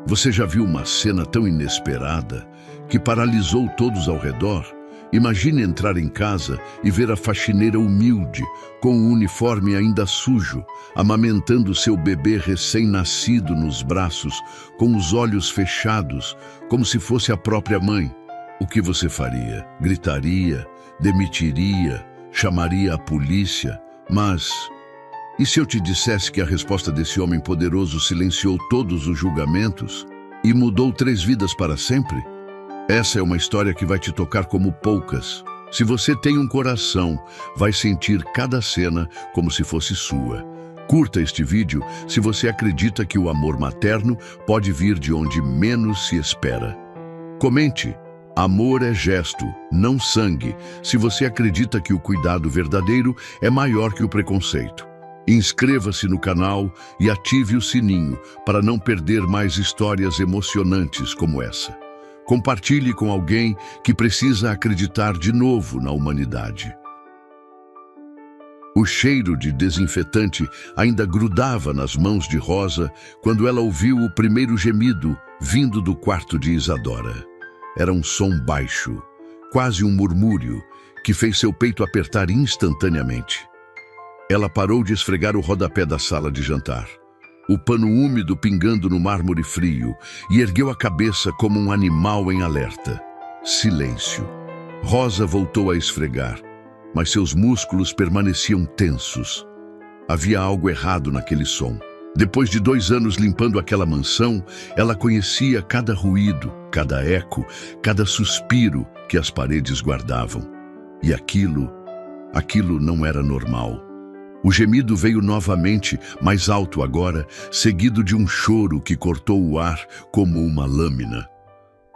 Você já viu uma cena tão inesperada que paralisou todos ao redor? Imagine entrar em casa e ver a faxineira humilde, com o uniforme ainda sujo, amamentando seu bebê recém-nascido nos braços, com os olhos fechados, como se fosse a própria mãe. O que você faria? Gritaria? Demitiria? Chamaria a polícia? Mas... e se eu te dissesse que a resposta desse homem poderoso silenciou todos os julgamentos e mudou 3 vidas para sempre? Essa é uma história que vai te tocar como poucas. Se você tem um coração, vai sentir cada cena como se fosse sua. Curta este vídeo se você acredita que o amor materno pode vir de onde menos se espera. Comente: amor é gesto, não sangue, se você acredita que o cuidado verdadeiro é maior que o preconceito. Inscreva-se no canal e ative o sininho para não perder mais histórias emocionantes como essa. Compartilhe com alguém que precisa acreditar de novo na humanidade. O cheiro de desinfetante ainda grudava nas mãos de Rosa quando ela ouviu o primeiro gemido vindo do quarto de Isadora. Era um som baixo, quase um murmúrio, que fez seu peito apertar instantaneamente. Ela parou de esfregar o rodapé da sala de jantar, o pano úmido pingando no mármore frio, e ergueu a cabeça como um animal em alerta. Silêncio. Rosa voltou a esfregar, mas seus músculos permaneciam tensos. Havia algo errado naquele som. Depois de 2 anos limpando aquela mansão, ela conhecia cada ruído, cada eco, cada suspiro que as paredes guardavam. E aquilo não era normal. O gemido veio novamente, mais alto agora, seguido de um choro que cortou o ar como uma lâmina.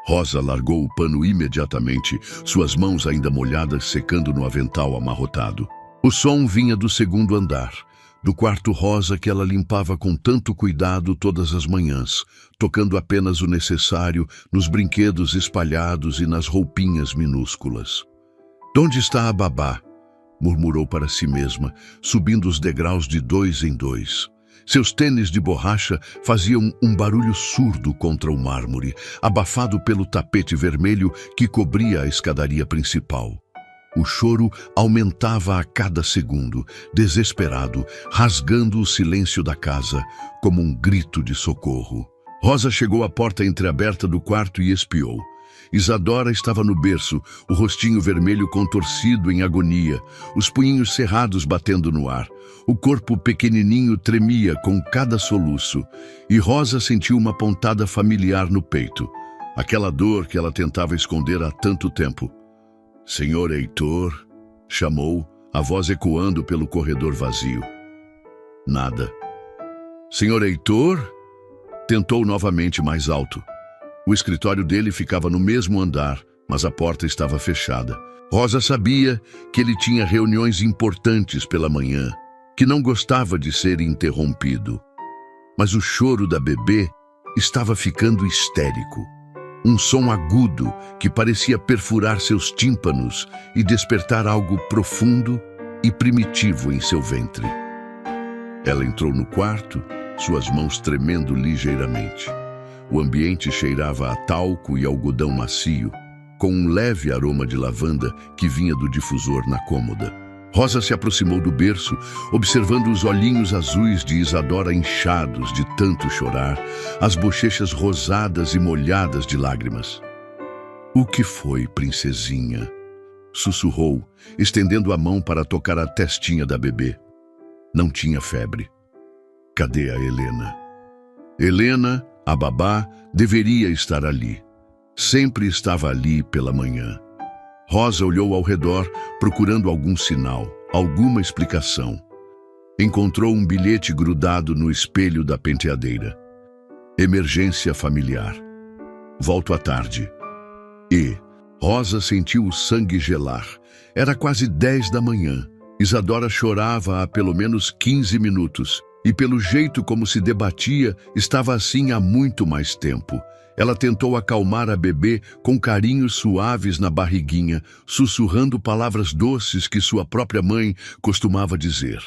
Rosa largou o pano imediatamente, suas mãos ainda molhadas secando no avental amarrotado. O som vinha do 2º andar, do quarto rosa que ela limpava com tanto cuidado todas as manhãs, tocando apenas o necessário nos brinquedos espalhados e nas roupinhas minúsculas. "Onde está a babá?", murmurou para si mesma, subindo os degraus de 2 em 2. Seus tênis de borracha faziam um barulho surdo contra o mármore, abafado pelo tapete vermelho que cobria a escadaria principal. O choro aumentava a cada segundo, desesperado, rasgando o silêncio da casa, como um grito de socorro. Rosa chegou à porta entreaberta do quarto e espiou. Isadora estava no berço, o rostinho vermelho contorcido em agonia, os punhinhos cerrados batendo no ar. O corpo pequenininho tremia com cada soluço, e Rosa sentiu uma pontada familiar no peito, aquela dor que ela tentava esconder há tanto tempo. "Senhor Heitor", chamou, a voz ecoando pelo corredor vazio. Nada. "Senhor Heitor?", tentou novamente mais alto. O escritório dele ficava no mesmo andar, mas a porta estava fechada. Rosa sabia que ele tinha reuniões importantes pela manhã, que não gostava de ser interrompido. Mas o choro da bebê estava ficando histérico. Um som agudo que parecia perfurar seus tímpanos e despertar algo profundo e primitivo em seu ventre. Ela entrou no quarto, suas mãos tremendo ligeiramente. O ambiente cheirava a talco e algodão macio, com um leve aroma de lavanda que vinha do difusor na cômoda. Rosa se aproximou do berço, observando os olhinhos azuis de Isadora inchados de tanto chorar, as bochechas rosadas e molhadas de lágrimas. "O que foi, princesinha?", sussurrou, estendendo a mão para tocar a testinha da bebê. Não tinha febre. Cadê a Helena? Helena, a babá, deveria estar ali. Sempre estava ali pela manhã. Rosa olhou ao redor, procurando algum sinal, alguma explicação. Encontrou um bilhete grudado no espelho da penteadeira. "Emergência familiar. Volto à tarde." E Rosa sentiu o sangue gelar. Era quase 10 da manhã. Isadora chorava há pelo menos 15 minutos. E pelo jeito como se debatia, estava assim há muito mais tempo. Ela tentou acalmar a bebê com carinhos suaves na barriguinha, sussurrando palavras doces que sua própria mãe costumava dizer.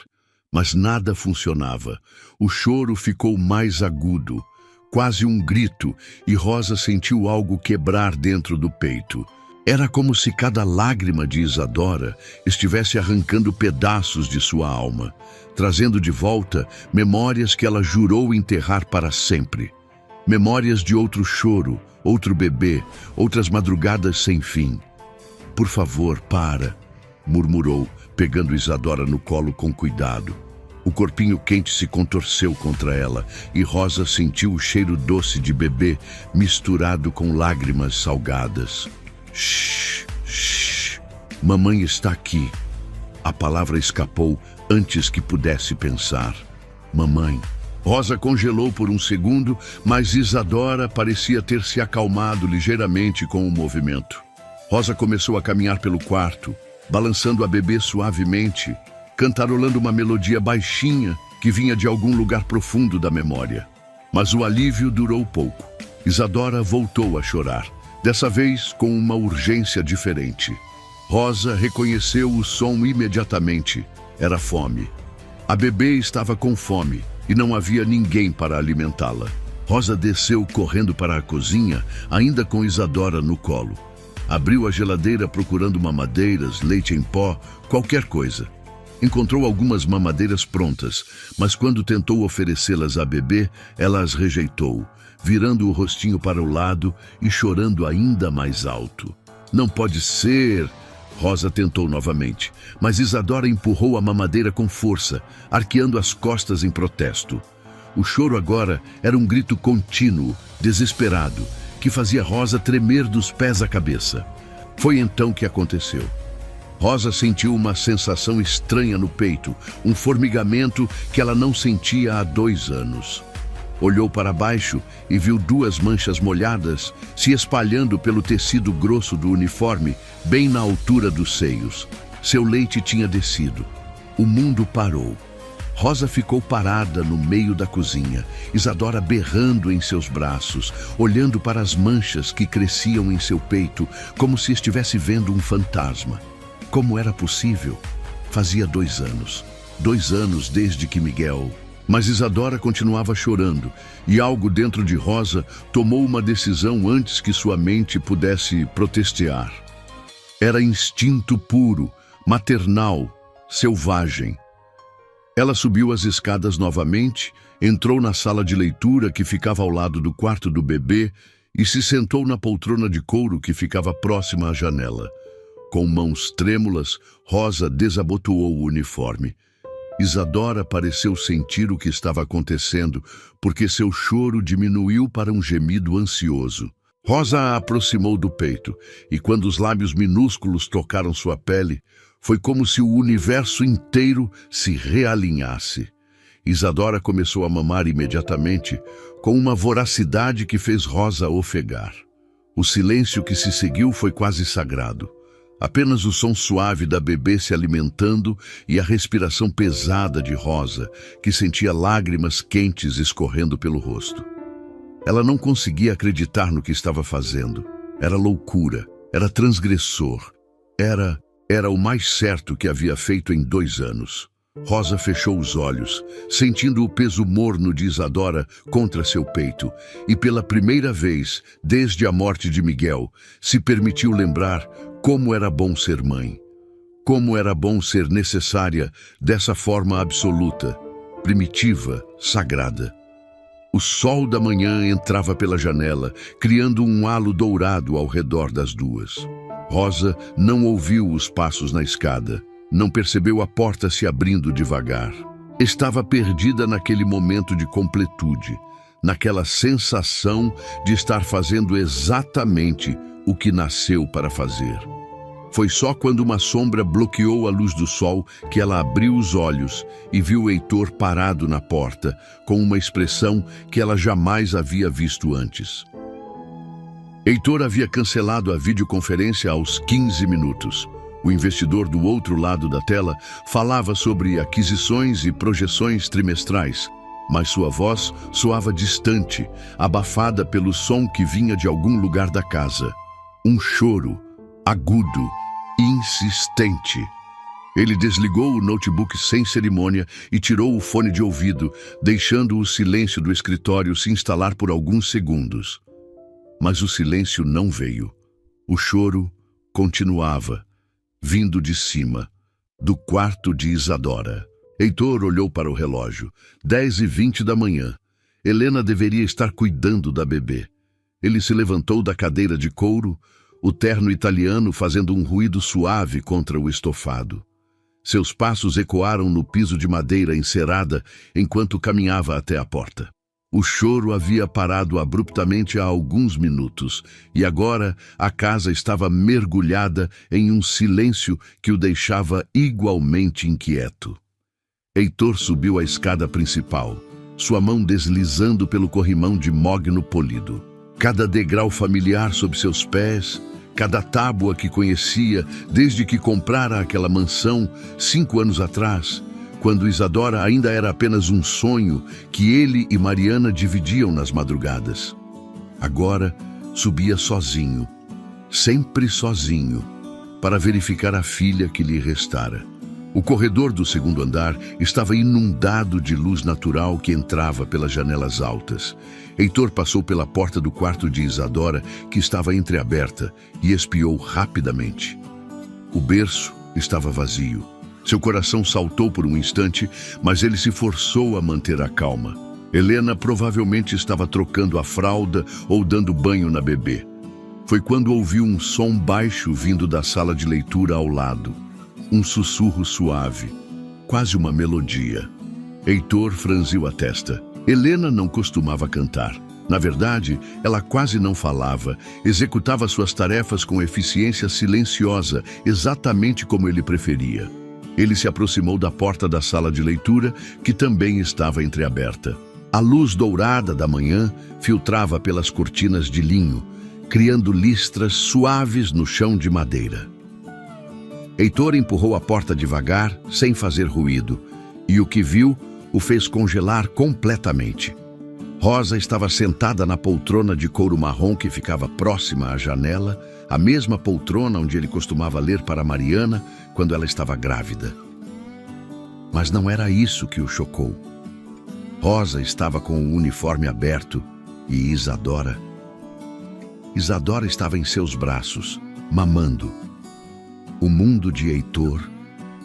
Mas nada funcionava. O choro ficou mais agudo, quase um grito, e Rosa sentiu algo quebrar dentro do peito. Era como se cada lágrima de Isadora estivesse arrancando pedaços de sua alma, trazendo de volta memórias que ela jurou enterrar para sempre. Memórias de outro choro, outro bebê, outras madrugadas sem fim. "Por favor, para", murmurou, pegando Isadora no colo com cuidado. O corpinho quente se contorceu contra ela e Rosa sentiu o cheiro doce de bebê misturado com lágrimas salgadas. "Shh, shh, mamãe está aqui." A palavra escapou antes que pudesse pensar. "Mamãe." Rosa congelou por um segundo, mas Isadora parecia ter se acalmado ligeiramente com o movimento. Rosa começou a caminhar pelo quarto, balançando a bebê suavemente, cantarolando uma melodia baixinha que vinha de algum lugar profundo da memória. Mas o alívio durou pouco. Isadora voltou a chorar, dessa vez com uma urgência diferente. Rosa reconheceu o som imediatamente. Era fome. A bebê estava com fome e não havia ninguém para alimentá-la. Rosa desceu correndo para a cozinha, ainda com Isadora no colo. Abriu a geladeira procurando mamadeiras, leite em pó, qualquer coisa. Encontrou algumas mamadeiras prontas, mas quando tentou oferecê-las à bebê, ela as rejeitou, virando o rostinho para o lado e chorando ainda mais alto. "Não pode ser!" Rosa tentou novamente, mas Isadora empurrou a mamadeira com força, arqueando as costas em protesto. O choro agora era um grito contínuo, desesperado, que fazia Rosa tremer dos pés à cabeça. Foi então que aconteceu. Rosa sentiu uma sensação estranha no peito, um formigamento que ela não sentia há 2 anos. Olhou para baixo e viu 2 manchas molhadas se espalhando pelo tecido grosso do uniforme, bem na altura dos seios. Seu leite tinha descido. O mundo parou. Rosa ficou parada no meio da cozinha, Isadora berrando em seus braços, olhando para as manchas que cresciam em seu peito, como se estivesse vendo um fantasma. Como era possível? Fazia 2 anos. 2 anos desde que Miguel... Mas Isadora continuava chorando, e algo dentro de Rosa tomou uma decisão antes que sua mente pudesse protestear. Era instinto puro, maternal, selvagem. Ela subiu as escadas novamente, entrou na sala de leitura que ficava ao lado do quarto do bebê e se sentou na poltrona de couro que ficava próxima à janela. Com mãos trêmulas, Rosa desabotoou o uniforme. Isadora pareceu sentir o que estava acontecendo, porque seu choro diminuiu para um gemido ansioso. Rosa a aproximou do peito, e quando os lábios minúsculos tocaram sua pele, foi como se o universo inteiro se realinhasse. Isadora começou a mamar imediatamente, com uma voracidade que fez Rosa ofegar. O silêncio que se seguiu foi quase sagrado. Apenas o som suave da bebê se alimentando e a respiração pesada de Rosa, que sentia lágrimas quentes escorrendo pelo rosto. Ela não conseguia acreditar no que estava fazendo. Era loucura, era transgressor, era o mais certo que havia feito em 2 anos. Rosa fechou os olhos, sentindo o peso morno de Isadora contra seu peito, e pela primeira vez, desde a morte de Miguel, se permitiu lembrar como era bom ser mãe. Como era bom ser necessária dessa forma absoluta, primitiva, sagrada. O sol da manhã entrava pela janela, criando um halo dourado ao redor das 2. Rosa não ouviu os passos na escada. Não percebeu a porta se abrindo devagar. Estava perdida naquele momento de completude, naquela sensação de estar fazendo exatamente o que nasceu para fazer. Foi só quando uma sombra bloqueou a luz do sol que ela abriu os olhos e viu Heitor parado na porta, com uma expressão que ela jamais havia visto antes. Heitor havia cancelado a videoconferência aos 15 minutos. O investidor do outro lado da tela falava sobre aquisições e projeções trimestrais, mas sua voz soava distante, abafada pelo som que vinha de algum lugar da casa. Um choro, agudo, insistente. Ele desligou o notebook sem cerimônia e tirou o fone de ouvido, deixando o silêncio do escritório se instalar por alguns segundos. Mas o silêncio não veio. O choro continuava, vindo de cima, do quarto de Isadora. Heitor olhou para o relógio. 10h20 da manhã. Helena deveria estar cuidando da bebê. Ele se levantou da cadeira de couro, o terno italiano fazendo um ruído suave contra o estofado. Seus passos ecoaram no piso de madeira encerada enquanto caminhava até a porta. O choro havia parado abruptamente há alguns minutos, e agora a casa estava mergulhada em um silêncio que o deixava igualmente inquieto. Heitor subiu a escada principal, sua mão deslizando pelo corrimão de mogno polido. Cada degrau familiar sob seus pés, cada tábua que conhecia desde que comprara aquela mansão 5 anos atrás, quando Isadora ainda era apenas um sonho que ele e Mariana dividiam nas madrugadas. Agora subia sozinho, sempre sozinho, para verificar a filha que lhe restara. O corredor do segundo andar estava inundado de luz natural que entrava pelas janelas altas. Heitor passou pela porta do quarto de Isadora, que estava entreaberta, e espiou rapidamente. O berço estava vazio. Seu coração saltou por um instante, mas ele se forçou a manter a calma. Helena provavelmente estava trocando a fralda ou dando banho na bebê. Foi quando ouviu um som baixo vindo da sala de leitura ao lado. Um sussurro suave, quase uma melodia. Heitor franziu a testa. Helena não costumava cantar. Na verdade, ela quase não falava, executava suas tarefas com eficiência silenciosa, exatamente como ele preferia. Ele se aproximou da porta da sala de leitura, que também estava entreaberta. A luz dourada da manhã filtrava pelas cortinas de linho, criando listras suaves no chão de madeira. Heitor empurrou a porta devagar, sem fazer ruído, e o que viu o fez congelar completamente. Rosa estava sentada na poltrona de couro marrom que ficava próxima à janela, a mesma poltrona onde ele costumava ler para Mariana quando ela estava grávida. Mas não era isso que o chocou. Rosa estava com o uniforme aberto e Isadora estava em seus braços, mamando. O mundo de Heitor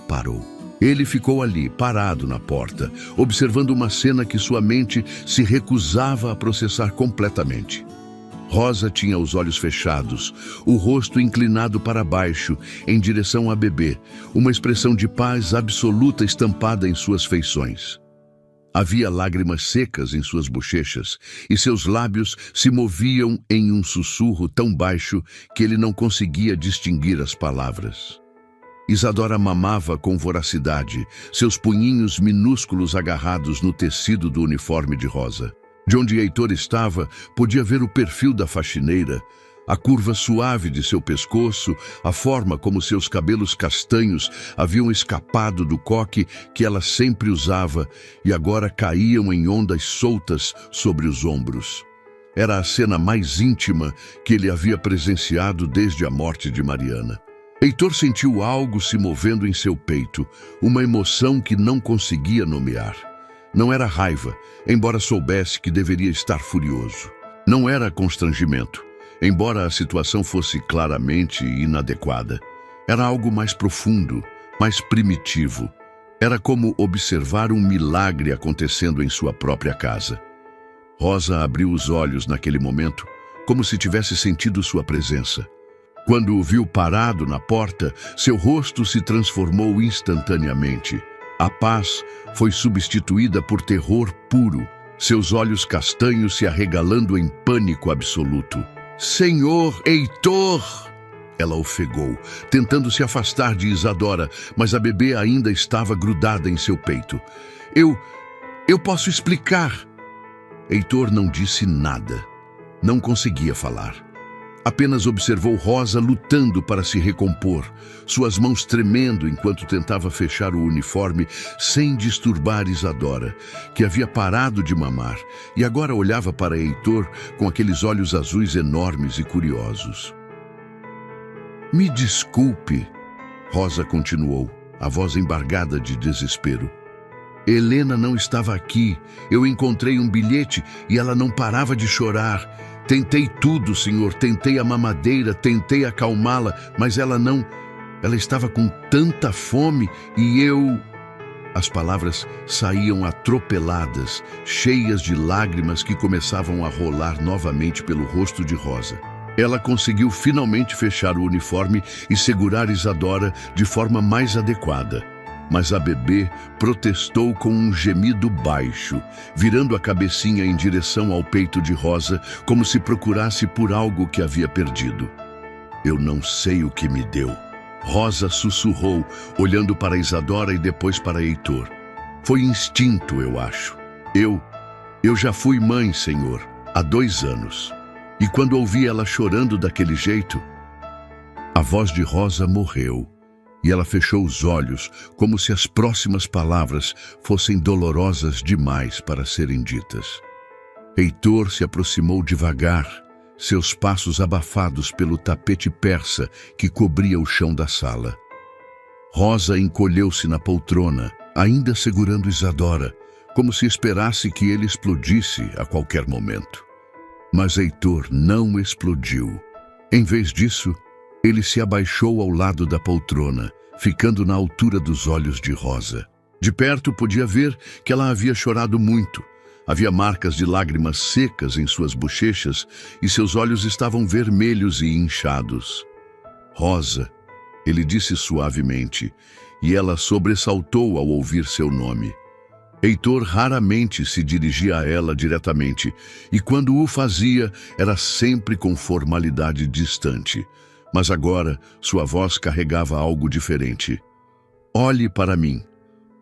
parou. Ele ficou ali, parado na porta, observando uma cena que sua mente se recusava a processar completamente. Rosa tinha os olhos fechados, o rosto inclinado para baixo, em direção à bebê, uma expressão de paz absoluta estampada em suas feições. Havia lágrimas secas em suas bochechas, e seus lábios se moviam em um sussurro tão baixo que ele não conseguia distinguir as palavras. Isadora mamava com voracidade, seus punhinhos minúsculos agarrados no tecido do uniforme de Rosa. De onde Heitor estava, podia ver o perfil da faxineira, a curva suave de seu pescoço, a forma como seus cabelos castanhos haviam escapado do coque que ela sempre usava e agora caíam em ondas soltas sobre os ombros. Era a cena mais íntima que ele havia presenciado desde a morte de Mariana. Heitor sentiu algo se movendo em seu peito, uma emoção que não conseguia nomear. Não era raiva, embora soubesse que deveria estar furioso. Não era constrangimento, embora a situação fosse claramente inadequada. Era algo mais profundo, mais primitivo. Era como observar um milagre acontecendo em sua própria casa. Rosa abriu os olhos naquele momento, como se tivesse sentido sua presença. Quando o viu parado na porta, seu rosto se transformou instantaneamente. A paz foi substituída por terror puro, seus olhos castanhos se arregalando em pânico absoluto. "Senhor Heitor!" Ela ofegou, tentando se afastar de Isadora, mas a bebê ainda estava grudada em seu peito. Eu posso explicar." Heitor não disse nada. Não conseguia falar. Apenas observou Rosa lutando para se recompor, suas mãos tremendo enquanto tentava fechar o uniforme sem disturbar Isadora, que havia parado de mamar e agora olhava para Heitor com aqueles olhos azuis enormes e curiosos. "Me desculpe", Rosa continuou. a voz embargada de desespero. Helena não estava aqui. Eu encontrei um bilhete e ela não parava de chorar. Tentei tudo, senhor. Tentei a mamadeira, tentei acalmá-la, mas ela não... Ela estava com tanta fome e eu... As palavras saíam atropeladas, cheias de lágrimas que começavam a rolar novamente pelo rosto de Rosa. Ela conseguiu finalmente fechar o uniforme e segurar Isadora de forma mais adequada. Mas a bebê protestou com um gemido baixo, virando a cabecinha em direção ao peito de Rosa, como se procurasse por algo que havia perdido. Eu não sei o que me deu. Rosa sussurrou, olhando para Isadora e depois para Heitor. Foi instinto, eu acho. Eu já fui mãe, senhor, há 2 anos. E quando ouvi ela chorando daquele jeito, a voz de Rosa morreu. E ela fechou os olhos, como se as próximas palavras fossem dolorosas demais para serem ditas. Heitor se aproximou devagar, seus passos abafados pelo tapete persa que cobria o chão da sala. Rosa encolheu-se na poltrona, ainda segurando Isadora, como se esperasse que ele explodisse a qualquer momento. Mas Heitor não explodiu. Em vez disso, ele se abaixou ao lado da poltrona, ficando na altura dos olhos de Rosa. De perto podia ver que ela havia chorado muito. Havia marcas de lágrimas secas em suas bochechas e seus olhos estavam vermelhos e inchados. Rosa, ele disse suavemente, e ela sobressaltou ao ouvir seu nome. Heitor raramente se dirigia a ela diretamente, e quando o fazia, era sempre com formalidade distante. Mas agora, sua voz carregava algo diferente. Olhe para mim.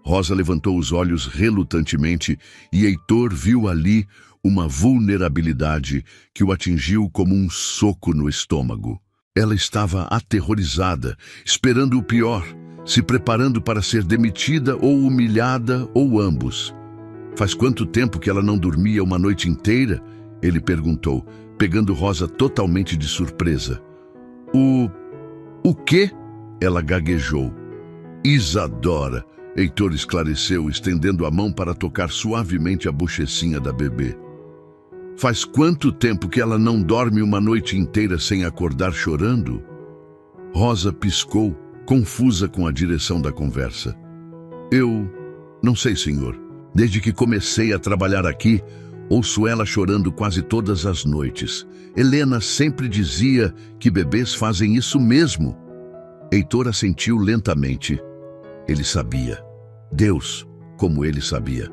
Rosa levantou os olhos relutantemente e Heitor viu ali uma vulnerabilidade que o atingiu como um soco no estômago. Ela estava aterrorizada, esperando o pior, se preparando para ser demitida ou humilhada ou ambos. Faz quanto tempo que ela não dormia uma noite inteira? Ele perguntou, pegando Rosa totalmente de surpresa. O quê? Ela gaguejou. Isadora, Heitor esclareceu, estendendo a mão para tocar suavemente a bochecinha da bebê. Faz quanto tempo que ela não dorme uma noite inteira sem acordar chorando? Rosa piscou, confusa com a direção da conversa. Eu não sei, senhor. Desde que comecei a trabalhar aqui, ouço ela chorando quase todas as noites. Helena sempre dizia que bebês fazem isso mesmo. Heitor assentiu lentamente. Ele sabia. Deus, como ele sabia.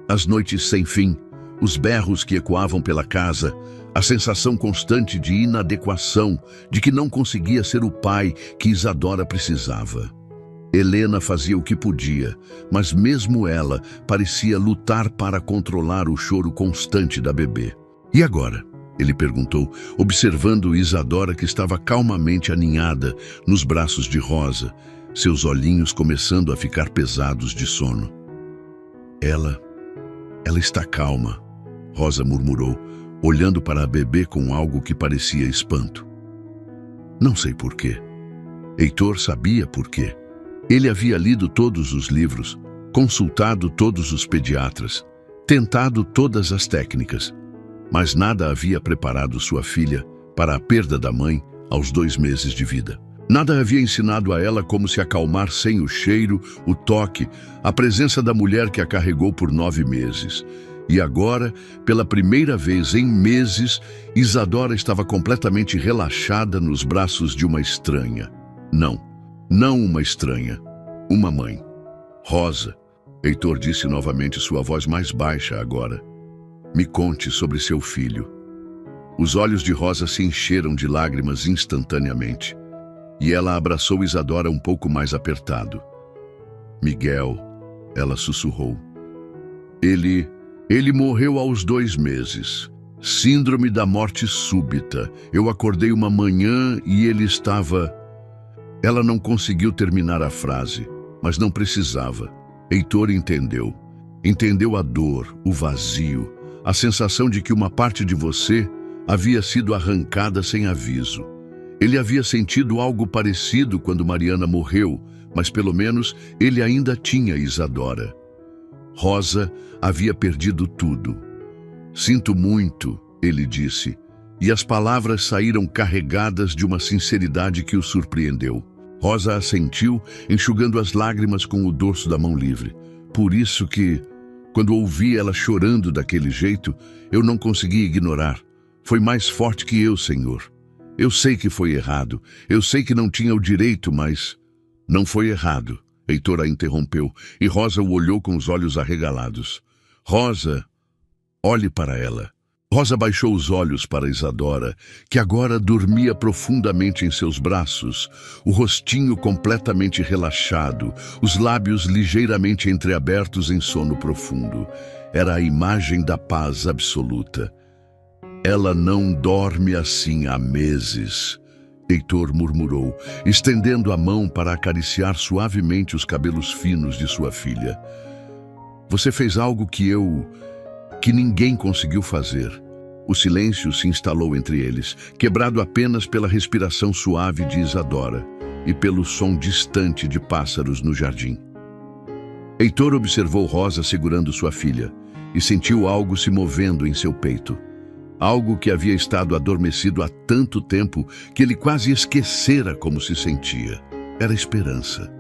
As noites sem fim, os berros que ecoavam pela casa, a sensação constante de inadequação, de que não conseguia ser o pai que Isadora precisava. Helena fazia o que podia, mas mesmo ela parecia lutar para controlar o choro constante da bebê. E agora? Ele perguntou, observando Isadora que estava calmamente aninhada nos braços de Rosa, seus olhinhos começando a ficar pesados de sono. Ela está calma, Rosa murmurou, olhando para a bebê com algo que parecia espanto. Não sei por quê. Heitor sabia por quê. Ele havia lido todos os livros, consultado todos os pediatras, tentado todas as técnicas, mas nada havia preparado sua filha para a perda da mãe aos 2 meses de vida. Nada havia ensinado a ela como se acalmar sem o cheiro, o toque, a presença da mulher que a carregou por 9 meses. E agora, pela primeira vez em meses, Isadora estava completamente relaxada nos braços de uma estranha. Não uma estranha, uma mãe. Rosa, Heitor disse novamente, sua voz mais baixa agora. Me conte sobre seu filho. Os olhos de Rosa se encheram de lágrimas instantaneamente, e ela abraçou Isadora um pouco mais apertado. Miguel, ela sussurrou. Ele morreu aos 2 meses. Síndrome da morte súbita. Eu acordei uma manhã e ele estava... Ela não conseguiu terminar a frase, mas não precisava. Heitor entendeu. Entendeu a dor, o vazio, a sensação de que uma parte de você havia sido arrancada sem aviso. Ele havia sentido algo parecido quando Mariana morreu, mas pelo menos ele ainda tinha Isadora. Rosa havia perdido tudo. "Sinto muito", ele disse, e as palavras saíram carregadas de uma sinceridade que o surpreendeu. Rosa assentiu, enxugando as lágrimas com o dorso da mão livre. "Por isso que, quando ouvi ela chorando daquele jeito, eu não consegui ignorar. Foi mais forte que eu, Senhor. Eu sei que foi errado. Eu sei que não tinha o direito, mas..." "Não foi errado", Heitor a interrompeu, e Rosa o olhou com os olhos arregalados. "Rosa, olhe para ela." Rosa baixou os olhos para Isadora, que agora dormia profundamente em seus braços, o rostinho completamente relaxado, os lábios ligeiramente entreabertos em sono profundo. Era a imagem da paz absoluta. "Ela não dorme assim há meses", Heitor murmurou, estendendo a mão para acariciar suavemente os cabelos finos de sua filha. "Você fez algo que ninguém conseguiu fazer." O silêncio se instalou entre eles, quebrado apenas pela respiração suave de Isadora e pelo som distante de pássaros no jardim. Heitor observou Rosa segurando sua filha e sentiu algo se movendo em seu peito. Algo que havia estado adormecido há tanto tempo que ele quase esquecera como se sentia. Era esperança.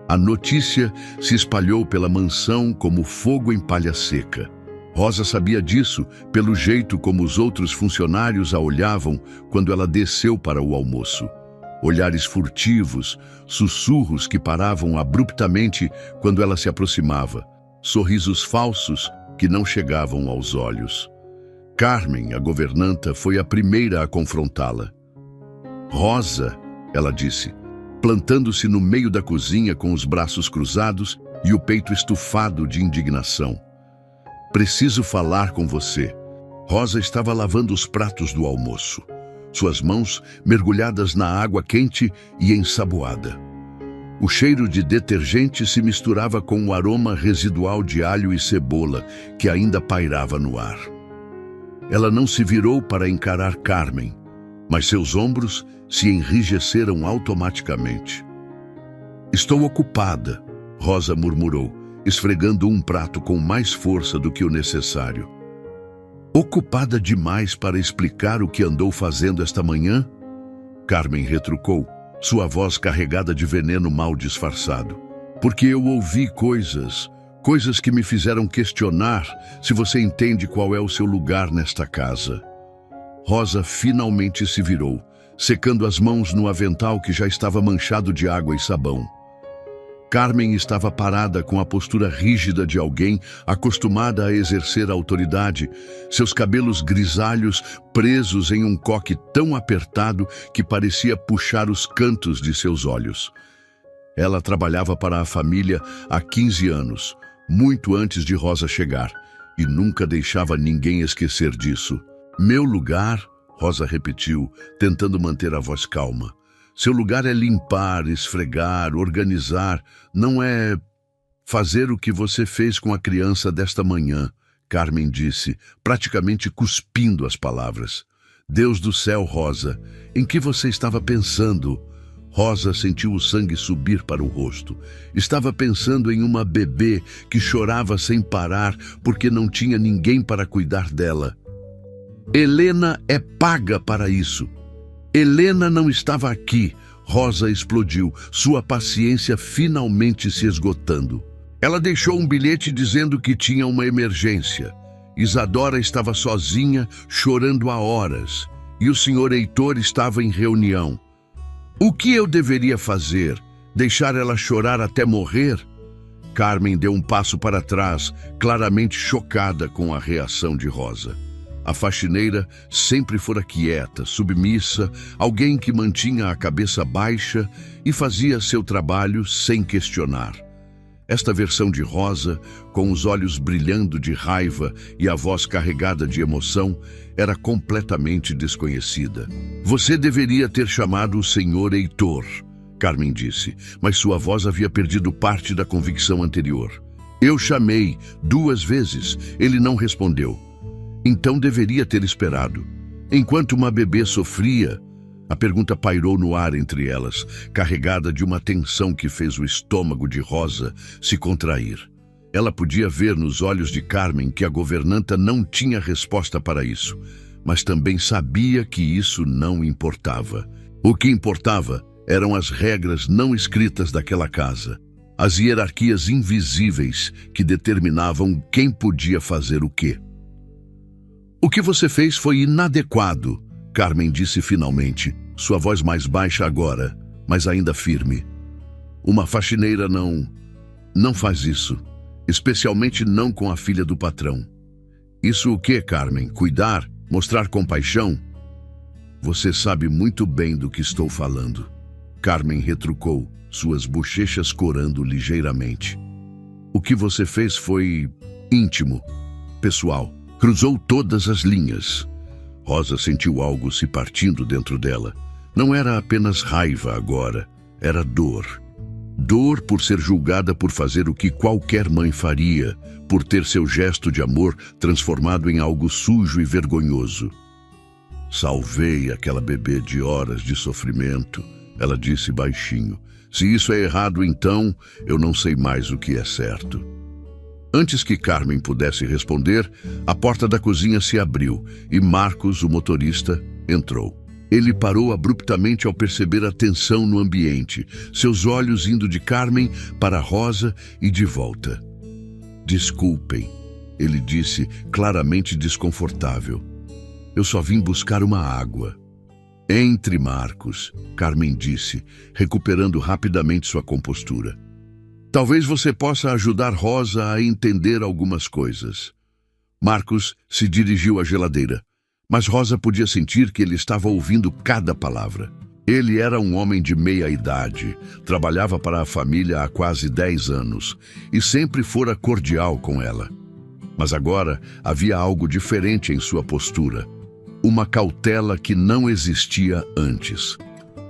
A notícia se espalhou pela mansão como fogo em palha seca. Rosa sabia disso pelo jeito como os outros funcionários a olhavam quando ela desceu para o almoço. Olhares furtivos, sussurros que paravam abruptamente quando ela se aproximava, sorrisos falsos que não chegavam aos olhos. Carmen, a governanta, foi a primeira a confrontá-la. "Rosa", ela disse, plantando-se no meio da cozinha com os braços cruzados e o peito estufado de indignação. "Preciso falar com você." Rosa estava lavando os pratos do almoço, suas mãos mergulhadas na água quente e ensaboada. O cheiro de detergente se misturava com o aroma residual de alho e cebola que ainda pairava no ar. Ela não se virou para encarar Carmen, mas seus ombros se enrijeceram automaticamente. "Estou ocupada", Rosa murmurou, esfregando um prato com mais força do que o necessário. "Ocupada demais para explicar o que andou fazendo esta manhã?" Carmen retrucou, sua voz carregada de veneno mal disfarçado. "Porque eu ouvi coisas que me fizeram questionar se você entende qual é o seu lugar nesta casa." Rosa finalmente se virou, secando as mãos no avental que já estava manchado de água e sabão. Carmen estava parada com a postura rígida de alguém acostumada a exercer a autoridade, seus cabelos grisalhos presos em um coque tão apertado que parecia puxar os cantos de seus olhos. Ela trabalhava para a família há 15 anos, muito antes de Rosa chegar, e nunca deixava ninguém esquecer disso. "Meu lugar", Rosa repetiu, tentando manter a voz calma. "Seu lugar é limpar, esfregar, organizar, não é fazer o que você fez com a criança desta manhã", Carmen disse, praticamente cuspindo as palavras. "Deus do céu, Rosa, em que você estava pensando?" Rosa sentiu o sangue subir para o rosto. Estava pensando em uma bebê que chorava sem parar porque não tinha ninguém para cuidar dela. "Helena é paga para isso." "Helena não estava aqui", Rosa explodiu, sua paciência finalmente se esgotando. Ela deixou um bilhete dizendo que tinha uma emergência. Isadora estava sozinha, chorando há horas, e o Sr. Heitor estava em reunião. "O que eu deveria fazer? Deixar ela chorar até morrer?" Carmen deu um passo para trás, claramente chocada com a reação de Rosa. A faxineira sempre fora quieta, submissa, alguém que mantinha a cabeça baixa e fazia seu trabalho sem questionar. Esta versão de Rosa, com os olhos brilhando de raiva e a voz carregada de emoção, era completamente desconhecida. "Você deveria ter chamado o Sr. Heitor", Carmen disse, mas sua voz havia perdido parte da convicção anterior. "Eu chamei 2 vezes, ele não respondeu." "Então deveria ter esperado. Enquanto uma bebê sofria, A pergunta pairou no ar entre elas, carregada de uma tensão que fez o estômago de Rosa se contrair. Ela podia ver nos olhos de Carmen que a governanta não tinha resposta para isso, mas também sabia que isso não importava. O que importava eram as regras não escritas daquela casa, as hierarquias invisíveis que determinavam quem podia fazer o quê. "O que você fez foi inadequado", Carmen disse finalmente, sua voz mais baixa agora, mas ainda firme. "Uma faxineira não faz isso, especialmente não com a filha do patrão." "Isso o quê, Carmen? Cuidar? Mostrar compaixão?" "Você sabe muito bem do que estou falando", Carmen retrucou, suas bochechas corando ligeiramente. "O que você fez foi íntimo, pessoal. Cruzou todas as linhas." Rosa sentiu algo se partindo dentro dela. Não era apenas raiva agora, era dor. Dor por ser julgada por fazer o que qualquer mãe faria, por ter seu gesto de amor transformado em algo sujo e vergonhoso. "Salvei aquela bebê de horas de sofrimento", ela disse baixinho. "Se isso é errado, então eu não sei mais o que é certo." Antes que Carmen pudesse responder, a porta da cozinha se abriu e Marcos, o motorista, entrou. Ele parou abruptamente ao perceber a tensão no ambiente, seus olhos indo de Carmen para Rosa e de volta. "Desculpem", ele disse, claramente desconfortável. "Eu só vim buscar uma água." "Entre, Marcos", Carmen disse, recuperando rapidamente sua compostura. "Talvez você possa ajudar Rosa a entender algumas coisas." Marcos se dirigiu à geladeira, mas Rosa podia sentir que ele estava ouvindo cada palavra. Ele era um homem de meia-idade, trabalhava para a família há quase 10 anos e sempre fora cordial com ela. Mas agora havia algo diferente em sua postura, uma cautela que não existia antes.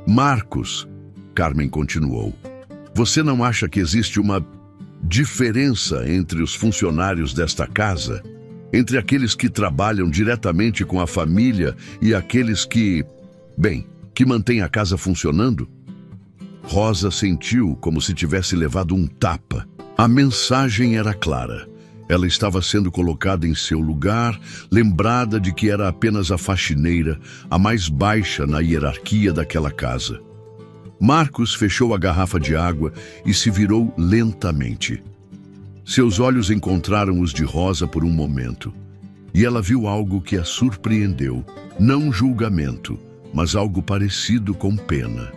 "Marcos", Carmen continuou, "você não acha que existe uma diferença entre os funcionários desta casa? Entre aqueles que trabalham diretamente com a família e aqueles que mantêm a casa funcionando?" Rosa sentiu como se tivesse levado um tapa. A mensagem era clara. Ela estava sendo colocada em seu lugar, lembrada de que era apenas a faxineira, a mais baixa na hierarquia daquela casa. Marcos fechou a garrafa de água e se virou lentamente. Seus olhos encontraram os de Rosa por um momento, e ela viu algo que a surpreendeu. Não julgamento, mas algo parecido com pena.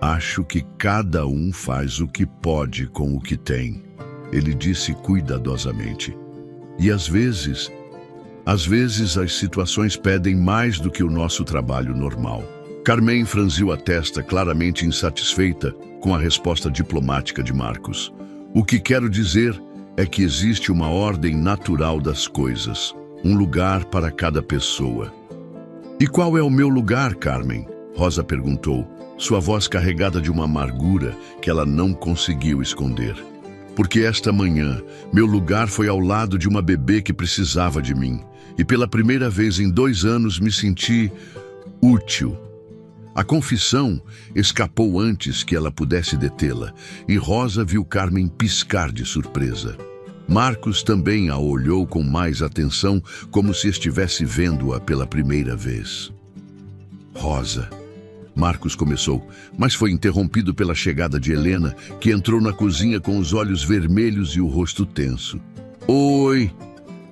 "Acho que cada um faz o que pode com o que tem", ele disse cuidadosamente. "E às vezes as situações pedem mais do que o nosso trabalho normal." Carmen franziu a testa, claramente insatisfeita com a resposta diplomática de Marcos. "O que quero dizer é que existe uma ordem natural das coisas, um lugar para cada pessoa." "E qual é o meu lugar, Carmen?" Rosa perguntou, sua voz carregada de uma amargura que ela não conseguiu esconder. "Porque esta manhã, meu lugar foi ao lado de uma bebê que precisava de mim, e pela primeira vez em 2 anos me senti útil." A confissão escapou antes que ela pudesse detê-la, e Rosa viu Carmen piscar de surpresa. Marcos também a olhou com mais atenção, como se estivesse vendo-a pela primeira vez. "Rosa", Marcos começou, mas foi interrompido pela chegada de Helena, que entrou na cozinha com os olhos vermelhos e o rosto tenso. "Oi",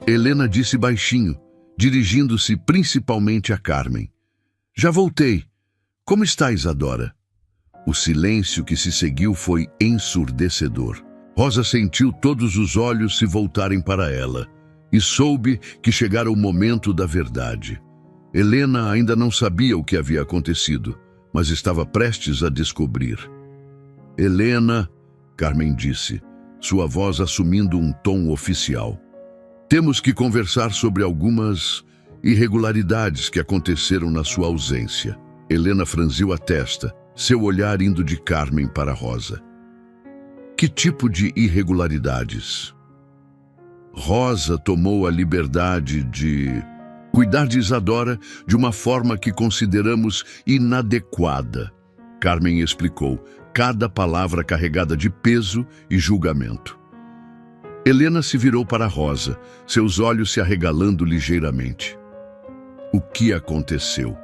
Helena disse baixinho, dirigindo-se principalmente a Carmen. "Já voltei. Como está, Isadora?" O silêncio que se seguiu foi ensurdecedor. Rosa sentiu todos os olhos se voltarem para ela e soube que chegara o momento da verdade. Helena ainda não sabia o que havia acontecido, mas estava prestes a descobrir. "Helena", Carmen disse, sua voz assumindo um tom oficial, "temos que conversar sobre algumas irregularidades que aconteceram na sua ausência." Helena franziu a testa, seu olhar indo de Carmen para Rosa. "Que tipo de irregularidades?" Rosa tomou a liberdade de... Cuidar de Isadora de uma forma que consideramos inadequada. Carmen explicou, cada palavra carregada de peso e julgamento. Helena se virou para Rosa, seus olhos se arregalando ligeiramente. O que aconteceu?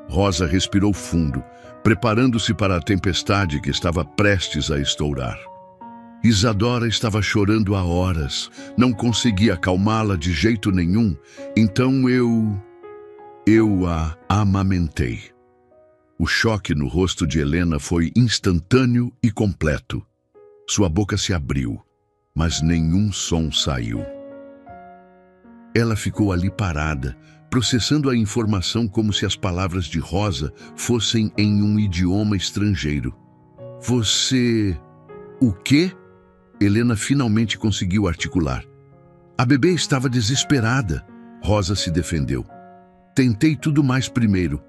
Rosa respirou fundo, preparando-se para a tempestade que estava prestes a estourar. Isadora estava chorando há horas, não conseguia acalmá-la de jeito nenhum, então eu a amamentei. O choque no rosto de Helena foi instantâneo e completo. Sua boca se abriu, mas nenhum som saiu. Ela ficou ali parada, processando a informação como se as palavras de Rosa fossem em um idioma estrangeiro. Você... O quê? Helena finalmente conseguiu articular. A bebê estava desesperada. Rosa se defendeu. Tentei tudo mais primeiro,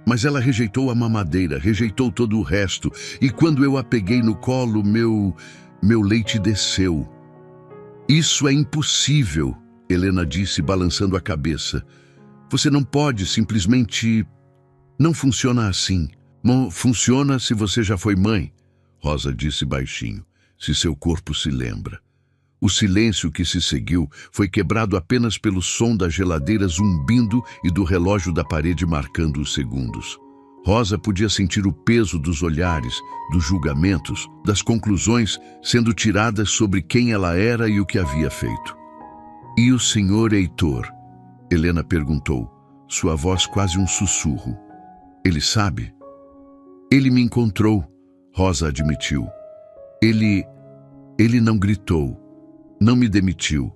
mas ela rejeitou a mamadeira, rejeitou todo o resto, e quando eu a peguei no colo, meu leite desceu. Isso é impossível, Helena disse, balançando a cabeça. Você não pode simplesmente... Não funciona assim. Funciona se você já foi mãe, Rosa disse baixinho, se seu corpo se lembra. O silêncio que se seguiu foi quebrado apenas pelo som da geladeira zumbindo e do relógio da parede marcando os segundos. Rosa podia sentir o peso dos olhares, dos julgamentos, das conclusões sendo tiradas sobre quem ela era e o que havia feito. E o senhor Heitor? Helena perguntou, sua voz quase um sussurro. Ele sabe? Ele me encontrou, Rosa admitiu. Ele não gritou, não me demitiu.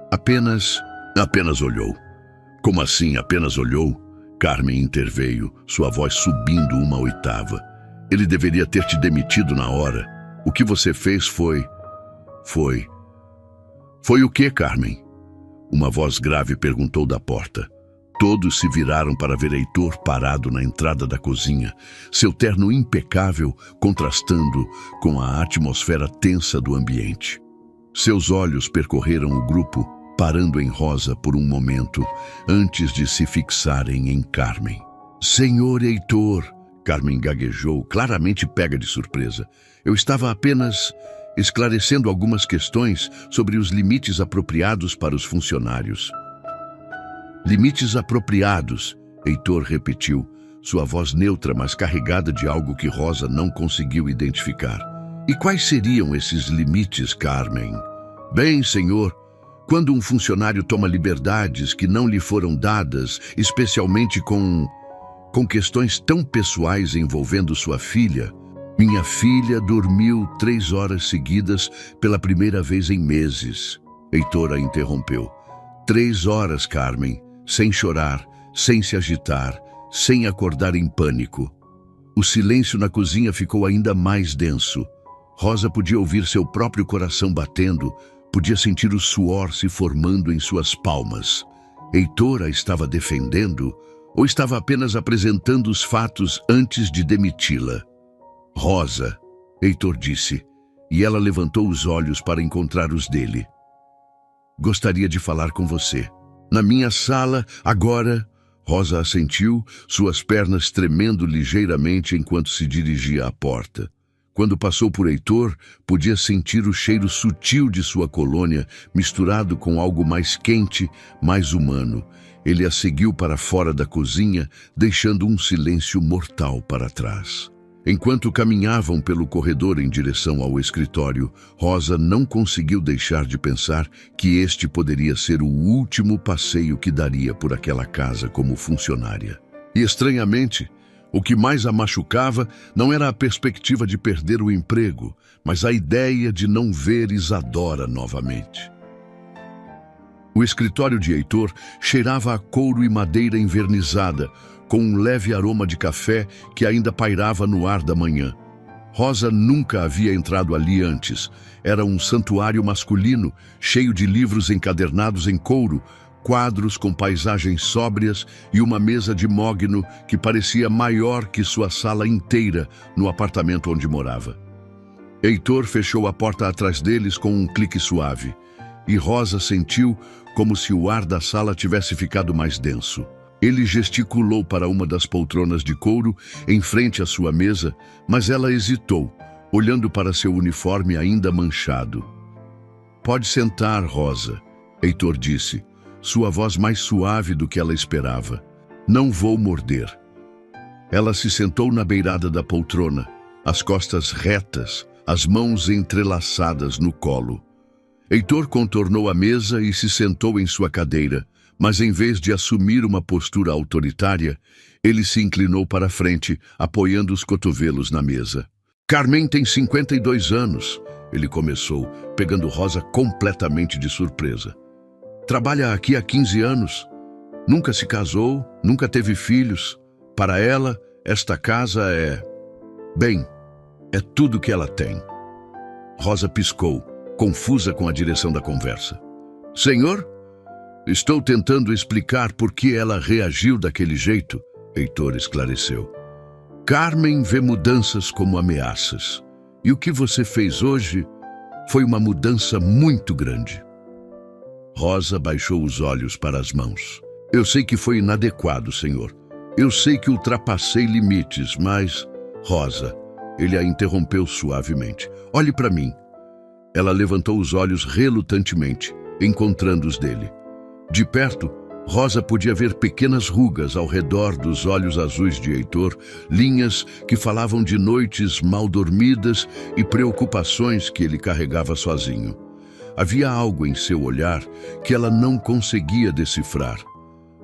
Apenas olhou. Como assim apenas olhou? Carmen interveio, sua voz subindo uma oitava. Ele deveria ter te demitido na hora. O que você fez foi... Foi o quê, Carmen? Uma voz grave perguntou da porta. Todos se viraram para ver Heitor parado na entrada da cozinha, seu terno impecável contrastando com a atmosfera tensa do ambiente. Seus olhos percorreram o grupo, parando em Rosa por um momento, antes de se fixarem em Carmen. Senhor Heitor, Carmen gaguejou, claramente pega de surpresa. Eu estava apenas esclarecendo algumas questões sobre os limites apropriados para os funcionários. Limites apropriados, Heitor repetiu, sua voz neutra, mas carregada de algo que Rosa não conseguiu identificar. E quais seriam esses limites, Carmen? Bem, senhor, quando um funcionário toma liberdades que não lhe foram dadas, especialmente com questões tão pessoais envolvendo sua filha. Minha filha dormiu 3 horas seguidas pela primeira vez em meses. Heitor a interrompeu. 3 horas, Carmen, sem chorar, sem se agitar, sem acordar em pânico. O silêncio na cozinha ficou ainda mais denso. Rosa podia ouvir seu próprio coração batendo, podia sentir o suor se formando em suas palmas. Heitor a estava defendendo ou estava apenas apresentando os fatos antes de demiti-la? Rosa, Heitor disse, e ela levantou os olhos para encontrar os dele. Gostaria de falar com você. Na minha sala, agora... Rosa assentiu, suas pernas tremendo ligeiramente enquanto se dirigia à porta. Quando passou por Heitor, podia sentir o cheiro sutil de sua colônia misturado com algo mais quente, mais humano. Ele a seguiu para fora da cozinha, deixando um silêncio mortal para trás. Enquanto caminhavam pelo corredor em direção ao escritório, Rosa não conseguiu deixar de pensar que este poderia ser o último passeio que daria por aquela casa como funcionária. E, estranhamente, o que mais a machucava não era a perspectiva de perder o emprego, mas a ideia de não ver Isadora novamente. O escritório de Heitor cheirava a couro e madeira envernizada, com um leve aroma de café que ainda pairava no ar da manhã. Rosa nunca havia entrado ali antes. Era um santuário masculino, cheio de livros encadernados em couro, quadros com paisagens sóbrias e uma mesa de mogno que parecia maior que sua sala inteira no apartamento onde morava. Heitor fechou a porta atrás deles com um clique suave. e Rosa sentiu como se o ar da sala tivesse ficado mais denso. Ele gesticulou para uma das poltronas de couro em frente à sua mesa, mas ela hesitou, olhando para seu uniforme ainda manchado. "Pode sentar, Rosa", Heitor disse, sua voz mais suave do que ela esperava. "Não vou morder." Ela se sentou na beirada da poltrona, as costas retas, as mãos entrelaçadas no colo. Heitor contornou a mesa e se sentou em sua cadeira, mas em vez de assumir uma postura autoritária, ele se inclinou para a frente, apoiando os cotovelos na mesa. "Carmen tem 52 anos", ele começou, pegando Rosa completamente de surpresa. "Trabalha aqui há 15 anos. Nunca se casou, nunca teve filhos. Para ela, esta casa bem, é tudo que ela tem." Rosa piscou, confusa com a direção da conversa. "Senhor? Estou tentando explicar por que ela reagiu daquele jeito", Heitor esclareceu. "Carmen vê mudanças como ameaças. E o que você fez hoje foi uma mudança muito grande." Rosa baixou os olhos para as mãos. "Eu sei que foi inadequado, senhor. Eu sei que ultrapassei limites, mas..." "Rosa", ele a interrompeu suavemente. "Olhe para mim." Ela levantou os olhos relutantemente, encontrando os dele. De perto, Rosa podia ver pequenas rugas ao redor dos olhos azuis de Heitor, linhas que falavam de noites mal dormidas e preocupações que ele carregava sozinho. Havia algo em seu olhar que ela não conseguia decifrar.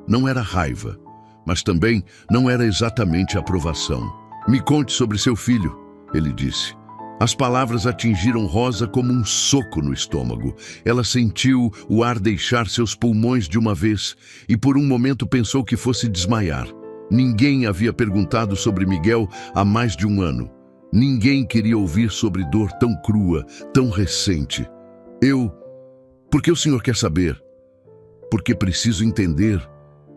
Não era raiva, mas também não era exatamente aprovação. "Me conte sobre seu filho", ele disse. As palavras atingiram Rosa como um soco no estômago. Ela sentiu o ar deixar seus pulmões de uma vez e por um momento pensou que fosse desmaiar. Ninguém havia perguntado sobre Miguel há mais de um ano. Ninguém queria ouvir sobre dor tão crua, tão recente. Por que o senhor quer saber?" "Porque preciso entender",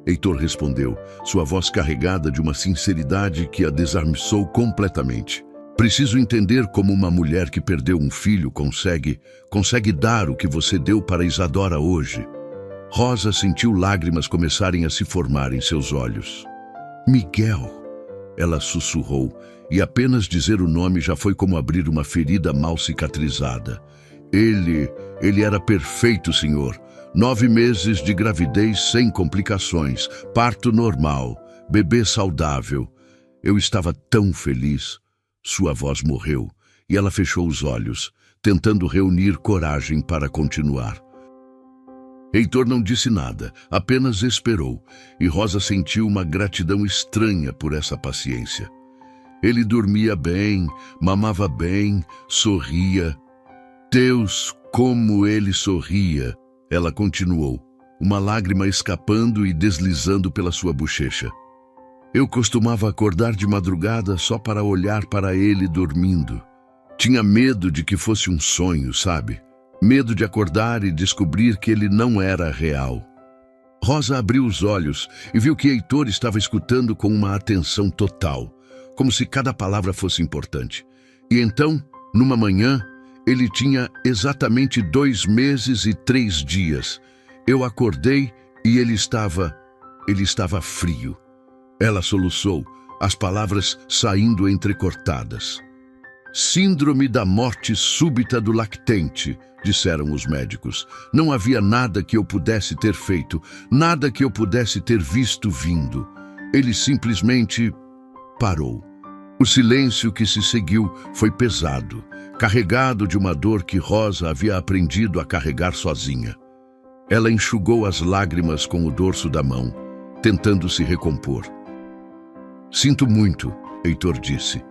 Heitor respondeu, sua voz carregada de uma sinceridade que a desarmiçou completamente. "Preciso entender como uma mulher que perdeu um filho consegue dar o que você deu para Isadora hoje." Rosa sentiu lágrimas começarem a se formar em seus olhos. "Miguel", ela sussurrou, e apenas dizer o nome já foi como abrir uma ferida mal cicatrizada. Ele era perfeito, senhor. 9 meses de gravidez sem complicações, parto normal, bebê saudável. Eu estava tão feliz." Sua voz morreu e ela fechou os olhos, tentando reunir coragem para continuar. Heitor não disse nada, apenas esperou, e Rosa sentiu uma gratidão estranha por essa paciência. Ele dormia bem, mamava bem, sorria. Deus, como ele sorria! Ela continuou, uma lágrima escapando e deslizando pela sua bochecha. "Eu costumava acordar de madrugada só para olhar para ele dormindo. Tinha medo de que fosse um sonho, sabe? Medo de acordar e descobrir que ele não era real." Rosa abriu os olhos e viu que Heitor estava escutando com uma atenção total, como se cada palavra fosse importante. E então, numa manhã, ele tinha exatamente 2 meses e 3 dias. Eu acordei e ele estava frio. Ela soluçou, as palavras saindo entrecortadas. "Síndrome da morte súbita do lactente", disseram os médicos. Não havia nada que eu pudesse ter feito, nada que eu pudesse ter visto vindo. Ele simplesmente parou. O silêncio que se seguiu foi pesado, carregado de uma dor que Rosa havia aprendido a carregar sozinha. Ela enxugou as lágrimas com o dorso da mão, tentando se recompor. "Sinto muito", Heitor disse,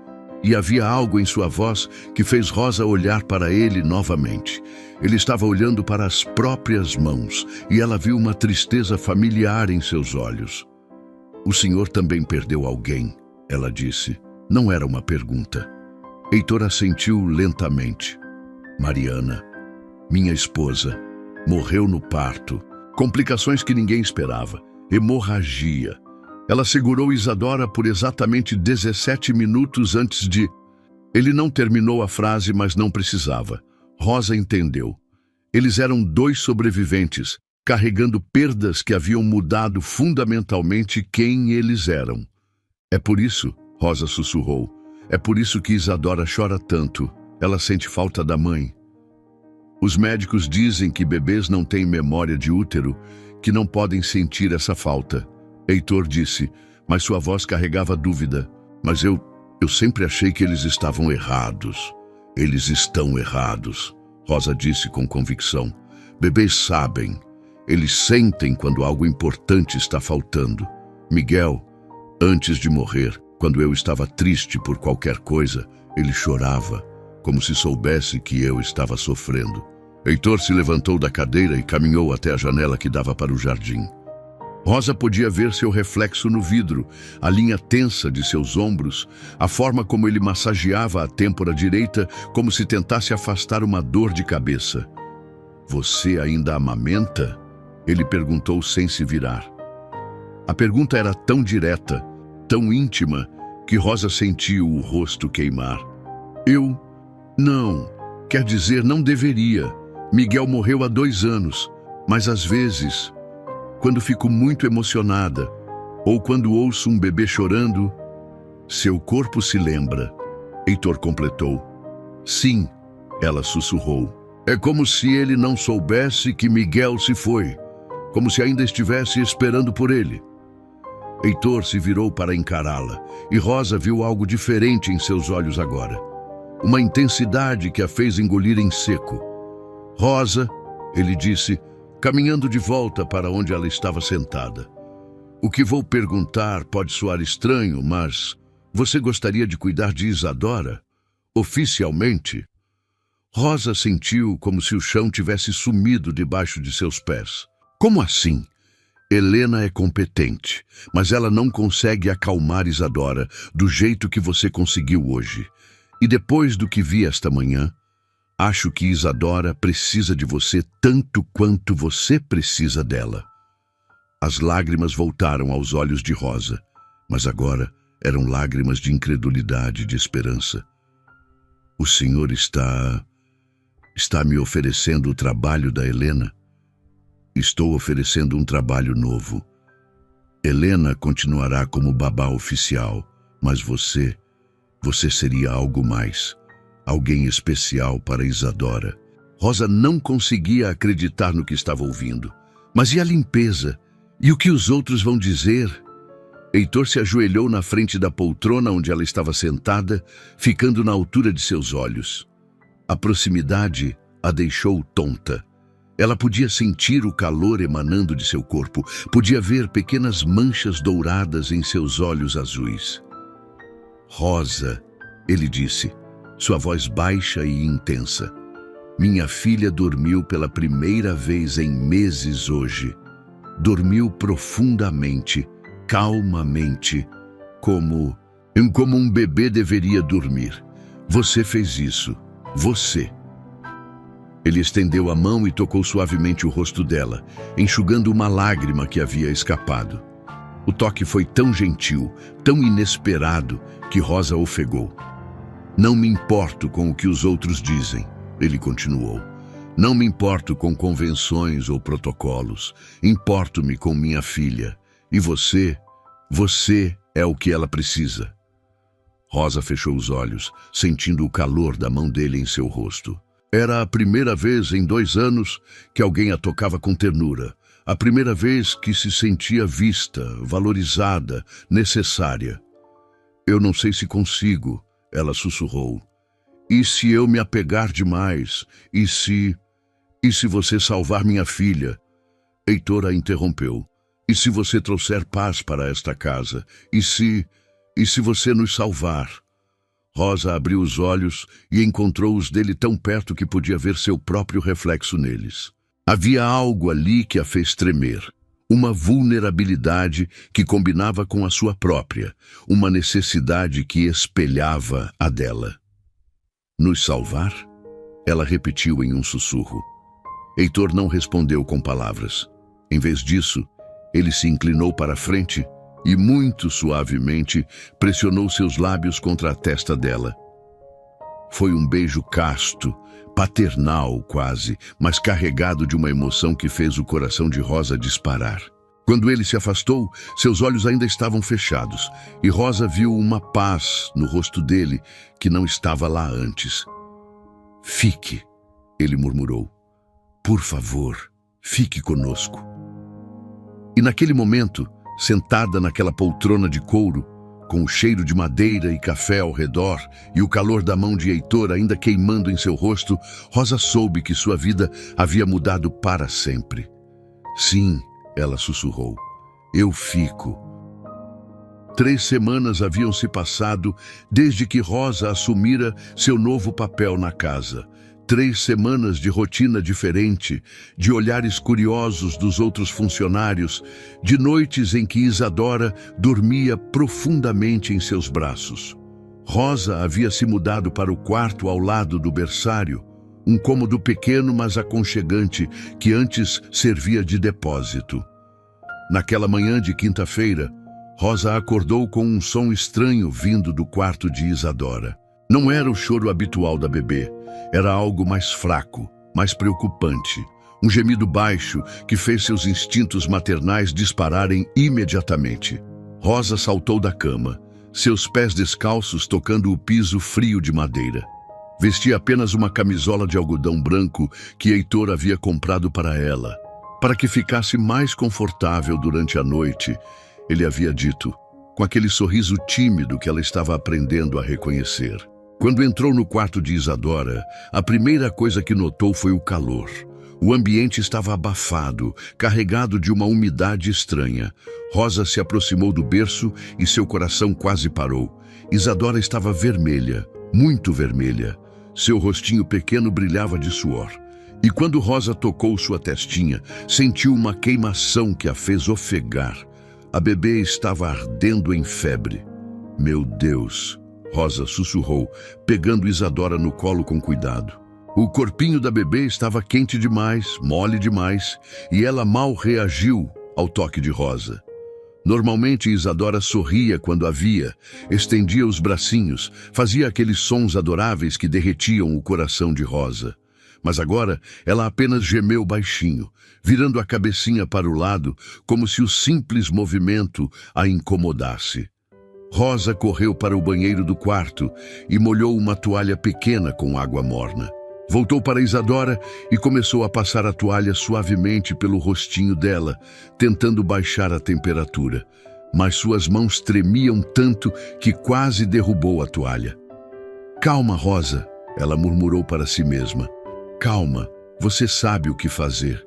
e havia algo em sua voz que fez Rosa olhar para ele novamente. Ele estava olhando para as próprias mãos e ela viu uma tristeza familiar em seus olhos. "O senhor também perdeu alguém", ela disse. Não era uma pergunta. Heitor assentiu lentamente. "Mariana, minha esposa, morreu no parto. Complicações que ninguém esperava. Hemorragia. Ela segurou Isadora por exatamente 17 minutos antes de..." Ele não terminou a frase, mas não precisava. Rosa entendeu. Eles eram dois sobreviventes, carregando perdas que haviam mudado fundamentalmente quem eles eram. É por isso, Rosa sussurrou, é por isso que Isadora chora tanto. Ela sente falta da mãe. Os médicos dizem que bebês não têm memória de útero, que não podem sentir essa falta. Heitor disse, mas sua voz carregava dúvida. Mas eu sempre achei que eles estavam errados. Eles estão errados, Rosa disse com convicção. Bebês sabem. Eles sentem quando algo importante está faltando. Miguel, antes de morrer, quando eu estava triste por qualquer coisa, ele chorava, como se soubesse que eu estava sofrendo. Heitor se levantou da cadeira e caminhou até a janela que dava para o jardim. Rosa podia ver seu reflexo no vidro, a linha tensa de seus ombros, a forma como ele massageava a têmpora direita, como se tentasse afastar uma dor de cabeça. Você ainda amamenta? Ele perguntou sem se virar. A pergunta era tão direta, tão íntima, que Rosa sentiu o rosto queimar. Não, quer dizer, não deveria. Miguel morreu há 2 anos, mas às vezes, quando fico muito emocionada, ou quando ouço um bebê chorando, seu corpo se lembra. Heitor completou. Sim, ela sussurrou. É como se ele não soubesse que Miguel se foi, como se ainda estivesse esperando por ele. Heitor se virou para encará-la, e Rosa viu algo diferente em seus olhos agora. Uma intensidade que a fez engolir em seco. Rosa, ele disse, caminhando de volta para onde ela estava sentada. O que vou perguntar pode soar estranho, mas você gostaria de cuidar de Isadora? Oficialmente? Rosa sentiu como se o chão tivesse sumido debaixo de seus pés. Como assim? Helena é competente, mas ela não consegue acalmar Isadora do jeito que você conseguiu hoje. E depois do que vi esta manhã, acho que Isadora precisa de você tanto quanto você precisa dela. As lágrimas voltaram aos olhos de Rosa, mas agora eram lágrimas de incredulidade e de esperança. O senhor está me oferecendo o trabalho da Helena? Estou oferecendo um trabalho novo. Helena continuará como babá oficial, mas você seria algo mais. Alguém especial para Isadora. Rosa não conseguia acreditar no que estava ouvindo. Mas e a limpeza? E o que os outros vão dizer? Heitor se ajoelhou na frente da poltrona onde ela estava sentada, ficando na altura de seus olhos. A proximidade a deixou tonta. Ela podia sentir o calor emanando de seu corpo, podia ver pequenas manchas douradas em seus olhos azuis. Rosa, ele disse, sua voz baixa e intensa. Minha filha dormiu pela primeira vez em meses hoje. Dormiu profundamente, calmamente, como um bebê deveria dormir. Você fez isso. Você. Ele estendeu a mão e tocou suavemente o rosto dela, enxugando uma lágrima que havia escapado. O toque foi tão gentil, tão inesperado, que Rosa ofegou. Não me importo com o que os outros dizem, ele continuou. Não me importo com convenções ou protocolos. Importo-me com minha filha. E você é o que ela precisa. Rosa fechou os olhos, sentindo o calor da mão dele em seu rosto. Era a primeira vez em 2 anos que alguém a tocava com ternura. A primeira vez que se sentia vista, valorizada, necessária. Eu não sei se consigo, ela sussurrou. E se eu me apegar demais? E se você salvar minha filha? Heitor a interrompeu. E se você trouxer paz para esta casa? E se você nos salvar? Rosa abriu os olhos e encontrou os dele tão perto que podia ver seu próprio reflexo neles. Havia algo ali que a fez tremer. Uma vulnerabilidade que combinava com a sua própria, uma necessidade que espelhava a dela. Nos salvar? Ela repetiu em um sussurro. Heitor não respondeu com palavras. Em vez disso, ele se inclinou para a frente e, muito suavemente, pressionou seus lábios contra a testa dela. Foi um beijo casto, paternal quase, mas carregado de uma emoção que fez o coração de Rosa disparar. Quando ele se afastou, seus olhos ainda estavam fechados, e Rosa viu uma paz no rosto dele que não estava lá antes. "Fique", ele murmurou. "Por favor, fique conosco." E naquele momento, sentada naquela poltrona de couro, com o cheiro de madeira e café ao redor e o calor da mão de Heitor ainda queimando em seu rosto, Rosa soube que sua vida havia mudado para sempre. "Sim", ela sussurrou, "eu fico." 3 semanas haviam se passado desde que Rosa assumira seu novo papel na casa. 3 semanas de rotina diferente, de olhares curiosos dos outros funcionários, de noites em que Isadora dormia profundamente em seus braços. Rosa havia se mudado para o quarto ao lado do berçário, um cômodo pequeno mas aconchegante que antes servia de depósito. Naquela manhã de quinta-feira, Rosa acordou com um som estranho vindo do quarto de Isadora. Não era o choro habitual da bebê, era algo mais fraco, mais preocupante. Um gemido baixo que fez seus instintos maternais dispararem imediatamente. Rosa saltou da cama, seus pés descalços tocando o piso frio de madeira. Vestia apenas uma camisola de algodão branco que Heitor havia comprado para ela. Para que ficasse mais confortável durante a noite, ele havia dito, com aquele sorriso tímido que ela estava aprendendo a reconhecer. Quando entrou no quarto de Isadora, a primeira coisa que notou foi o calor. O ambiente estava abafado, carregado de uma umidade estranha. Rosa se aproximou do berço e seu coração quase parou. Isadora estava vermelha, muito vermelha. Seu rostinho pequeno brilhava de suor. E quando Rosa tocou sua testinha, sentiu uma queimação que a fez ofegar. A bebê estava ardendo em febre. "Meu Deus", Rosa sussurrou, pegando Isadora no colo com cuidado. O corpinho da bebê estava quente demais, mole demais, e ela mal reagiu ao toque de Rosa. Normalmente Isadora sorria quando a via, estendia os bracinhos, fazia aqueles sons adoráveis que derretiam o coração de Rosa. Mas agora ela apenas gemeu baixinho, virando a cabecinha para o lado, como se o simples movimento a incomodasse. Rosa correu para o banheiro do quarto e molhou uma toalha pequena com água morna. Voltou para Isadora e começou a passar a toalha suavemente pelo rostinho dela, tentando baixar a temperatura. Mas suas mãos tremiam tanto que quase derrubou a toalha. "Calma, Rosa", ela murmurou para si mesma. "Calma, você sabe o que fazer."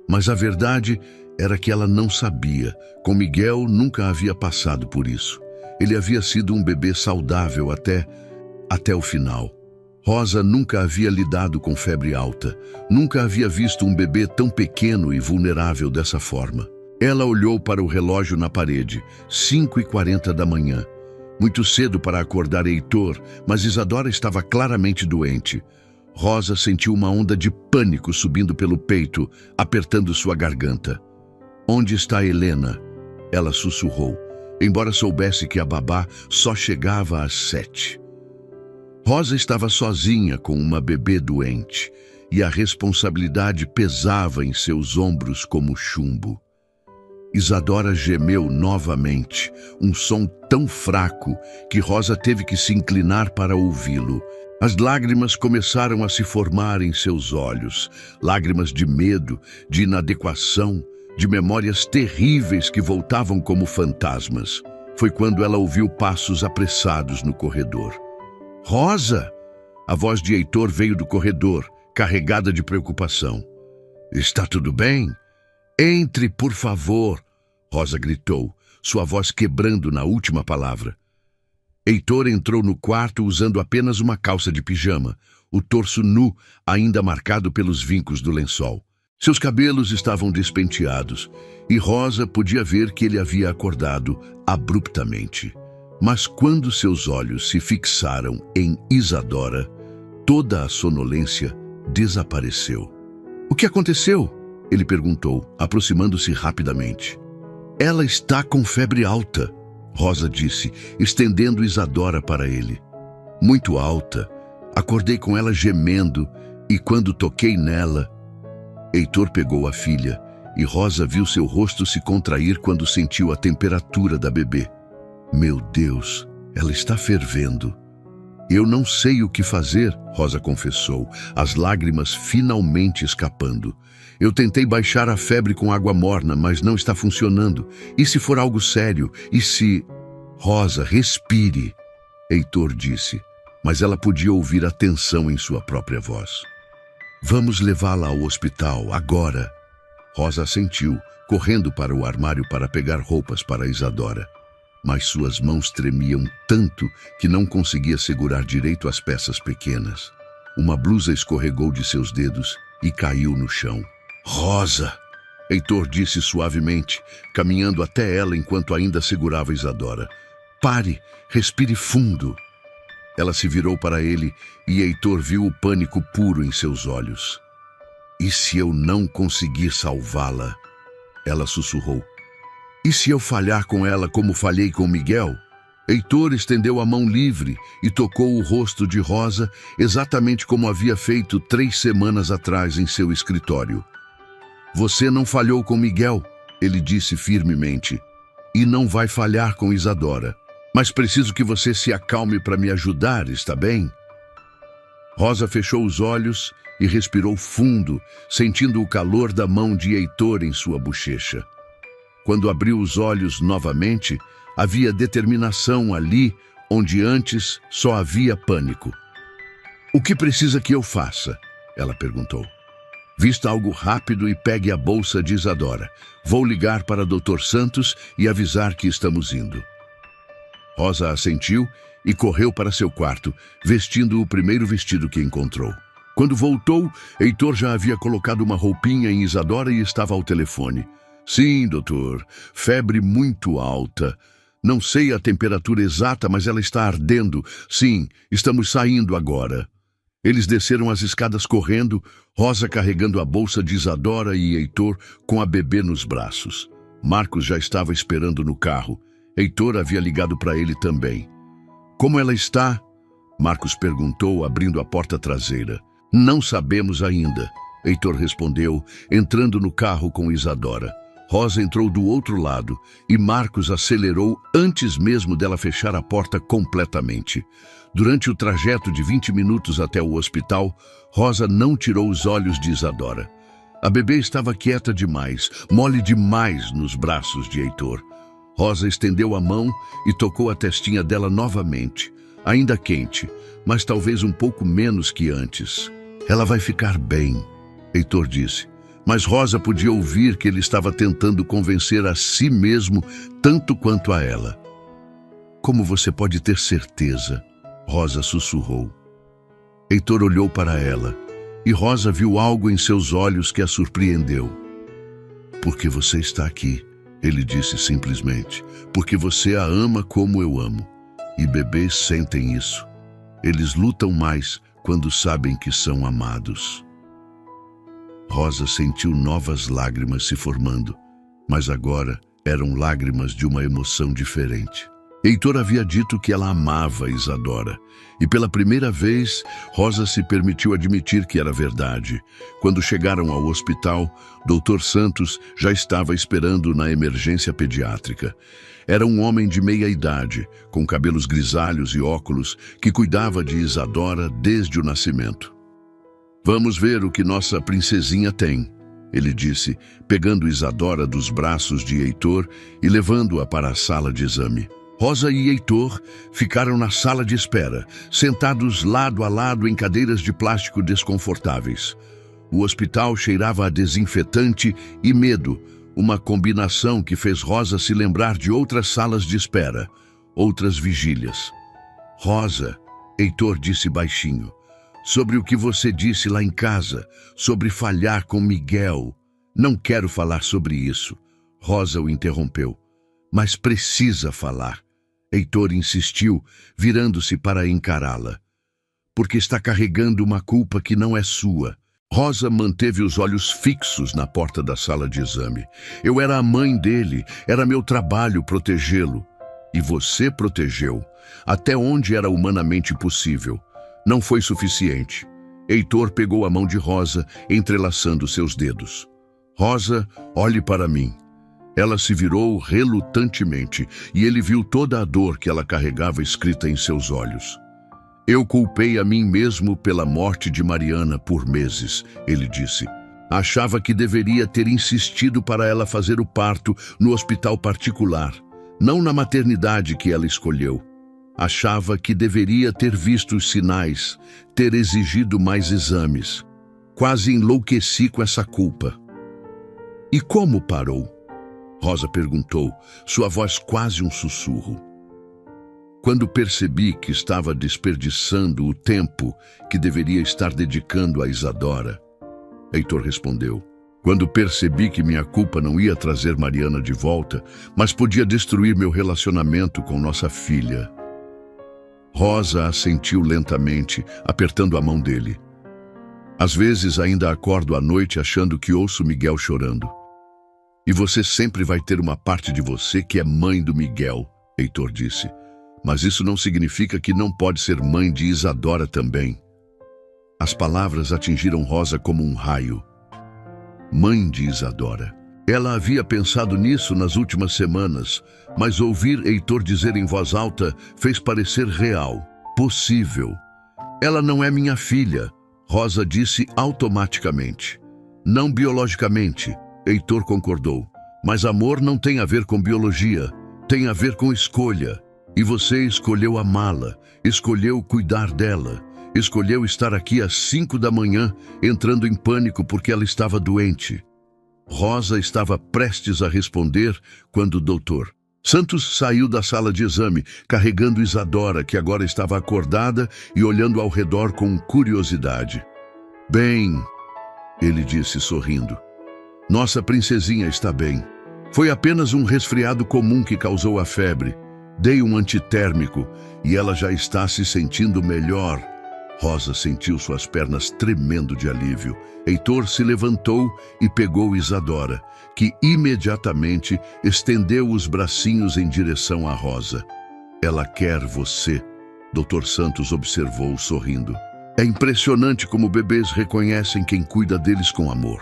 Mas a verdade era que ela não sabia. Com Miguel nunca havia passado por isso. Ele havia sido um bebê saudável até o final. Rosa nunca havia lidado com febre alta. Nunca havia visto um bebê tão pequeno e vulnerável dessa forma. Ela olhou para o relógio na parede, 5h40 da manhã. Muito cedo para acordar Heitor, mas Isadora estava claramente doente. Rosa sentiu uma onda de pânico subindo pelo peito, apertando sua garganta. "Onde está Helena?" ela sussurrou, embora soubesse que a babá só chegava às 7. Rosa estava sozinha com uma bebê doente, e a responsabilidade pesava em seus ombros como chumbo. Isadora gemeu novamente, um som tão fraco que Rosa teve que se inclinar para ouvi-lo. As lágrimas começaram a se formar em seus olhos, lágrimas de medo, de inadequação, de memórias terríveis que voltavam como fantasmas. Foi quando ela ouviu passos apressados no corredor. "Rosa!" A voz de Heitor veio do corredor, carregada de preocupação. "Está tudo bem? Entre, por favor!" Rosa gritou, sua voz quebrando na última palavra. Heitor entrou no quarto usando apenas uma calça de pijama, o torso nu ainda marcado pelos vincos do lençol. Seus cabelos estavam despenteados e Rosa podia ver que ele havia acordado abruptamente. Mas quando seus olhos se fixaram em Isadora, toda a sonolência desapareceu. "O que aconteceu?" ele perguntou, aproximando-se rapidamente. "Ela está com febre alta", Rosa disse, estendendo Isadora para ele. "Muito alta", Acordei com ela gemendo e quando toquei nela, Heitor pegou a filha e Rosa viu seu rosto se contrair quando sentiu a temperatura da bebê. Meu Deus, ela está fervendo. Eu não sei o que fazer, Rosa confessou, as lágrimas finalmente escapando. Eu tentei baixar a febre com água morna, mas não está funcionando. E se for algo sério? E se... Rosa, respire, Heitor disse, mas ela podia ouvir a tensão em sua própria voz. Vamos levá-la ao hospital, agora. Rosa assentiu, correndo para o armário para pegar roupas para Isadora. Mas suas mãos tremiam tanto que não conseguia segurar direito as peças pequenas. Uma blusa escorregou de seus dedos e caiu no chão. Rosa! Heitor disse suavemente, caminhando até ela enquanto ainda segurava Isadora. Pare, respire fundo. Ela se virou para ele e Heitor viu o pânico puro em seus olhos. E se eu não conseguir salvá-la? Ela sussurrou. E se eu falhar com ela como falhei com Miguel? Heitor estendeu a mão livre e tocou o rosto de Rosa exatamente como havia feito 3 semanas atrás em seu escritório. Você não falhou com Miguel, ele disse firmemente, e não vai falhar com Isadora. Mas preciso que você se acalme para me ajudar, está bem? Rosa fechou os olhos e respirou fundo, sentindo o calor da mão de Heitor em sua bochecha. Quando abriu os olhos novamente, havia determinação ali, onde antes só havia pânico. O que precisa que eu faça? Ela perguntou. Vista algo rápido e pegue a bolsa de Isadora. Vou ligar para Dr. Santos e avisar que estamos indo. Rosa assentiu e correu para seu quarto, vestindo o primeiro vestido que encontrou. Quando voltou, Heitor já havia colocado uma roupinha em Isadora e estava ao telefone. Sim, doutor. Febre muito alta. Não sei a temperatura exata, mas ela está ardendo. Sim, estamos saindo agora. Eles desceram as escadas correndo, Rosa carregando a bolsa de Isadora e Heitor com a bebê nos braços. Marcos já estava esperando no carro. Heitor havia ligado para ele também. Como ela está? Marcos perguntou, abrindo a porta traseira. Não sabemos ainda, Heitor respondeu, entrando no carro com Isadora. Rosa entrou do outro lado e Marcos acelerou antes mesmo dela fechar a porta completamente. Durante o trajeto de 20 minutos até o hospital, Rosa não tirou os olhos de Isadora. A bebê estava quieta demais, mole demais nos braços de Heitor. Rosa estendeu a mão e tocou a testinha dela novamente, ainda quente, mas talvez um pouco menos que antes. Ela vai ficar bem, Heitor disse. Mas Rosa podia ouvir que ele estava tentando convencer a si mesmo tanto quanto a ela. Como você pode ter certeza? Rosa sussurrou. Heitor olhou para ela e Rosa viu algo em seus olhos que a surpreendeu. Porque você está aqui, ele disse simplesmente. Porque você a ama como eu amo. E bebês sentem isso. Eles lutam mais quando sabem que são amados. Rosa sentiu novas lágrimas se formando, mas agora eram lágrimas de uma emoção diferente. Heitor havia dito que ela amava Isadora, e pela primeira vez, Rosa se permitiu admitir que era verdade. Quando chegaram ao hospital, Dr. Santos já estava esperando na emergência pediátrica. Era um homem de meia idade, com cabelos grisalhos e óculos, que cuidava de Isadora desde o nascimento. Vamos ver o que nossa princesinha tem, ele disse, pegando Isadora dos braços de Heitor e levando-a para a sala de exame. Rosa e Heitor ficaram na sala de espera, sentados lado a lado em cadeiras de plástico desconfortáveis. O hospital cheirava a desinfetante e medo, uma combinação que fez Rosa se lembrar de outras salas de espera, outras vigílias. Rosa, Heitor disse baixinho. Sobre o que você disse lá em casa, sobre falhar com Miguel. Não quero falar sobre isso. Rosa o interrompeu. Mas precisa falar. Heitor insistiu, virando-se para encará-la. Porque está carregando uma culpa que não é sua. Rosa manteve os olhos fixos na porta da sala de exame. Eu era a mãe dele, era meu trabalho protegê-lo. E você protegeu, até onde era humanamente possível. Não foi suficiente. Heitor pegou a mão de Rosa, entrelaçando seus dedos. Rosa, olhe para mim. Ela se virou relutantemente e ele viu toda a dor que ela carregava escrita em seus olhos. Eu culpei a mim mesmo pela morte de Mariana por meses, ele disse. Achava que deveria ter insistido para ela fazer o parto no hospital particular, não na maternidade que ela escolheu. Achava que deveria ter visto os sinais, ter exigido mais exames. Quase enlouqueci com essa culpa. E como parou? Rosa perguntou, sua voz quase um sussurro. Quando percebi que estava desperdiçando o tempo que deveria estar dedicando a Isadora, Heitor respondeu. Quando percebi que minha culpa não ia trazer Mariana de volta, mas podia destruir meu relacionamento com nossa filha. Rosa assentiu lentamente, apertando a mão dele. Às vezes ainda acordo à noite achando que ouço Miguel chorando. E você sempre vai ter uma parte de você que é mãe do Miguel, Heitor disse. Mas isso não significa que não pode ser mãe de Isadora também. As palavras atingiram Rosa como um raio. Mãe de Isadora. Ela havia pensado nisso nas últimas semanas, mas ouvir Heitor dizer em voz alta fez parecer real, possível. Ela não é minha filha, Rosa disse automaticamente. Não biologicamente, Heitor concordou. Mas amor não tem a ver com biologia, tem a ver com escolha. E você escolheu amá-la, escolheu cuidar dela, escolheu estar aqui às 5 da manhã, entrando em pânico porque ela estava doente. Rosa estava prestes a responder quando o doutor Santos saiu da sala de exame, carregando Isadora, que agora estava acordada e olhando ao redor com curiosidade. Bem, ele disse sorrindo. Nossa princesinha está bem. Foi apenas um resfriado comum que causou a febre. Dei um antitérmico e ela já está se sentindo melhor. Rosa sentiu suas pernas tremendo de alívio. Heitor se levantou e pegou Isadora, que imediatamente estendeu os bracinhos em direção a Rosa. Ela quer você, Dr. Santos observou sorrindo. É impressionante como bebês reconhecem quem cuida deles com amor.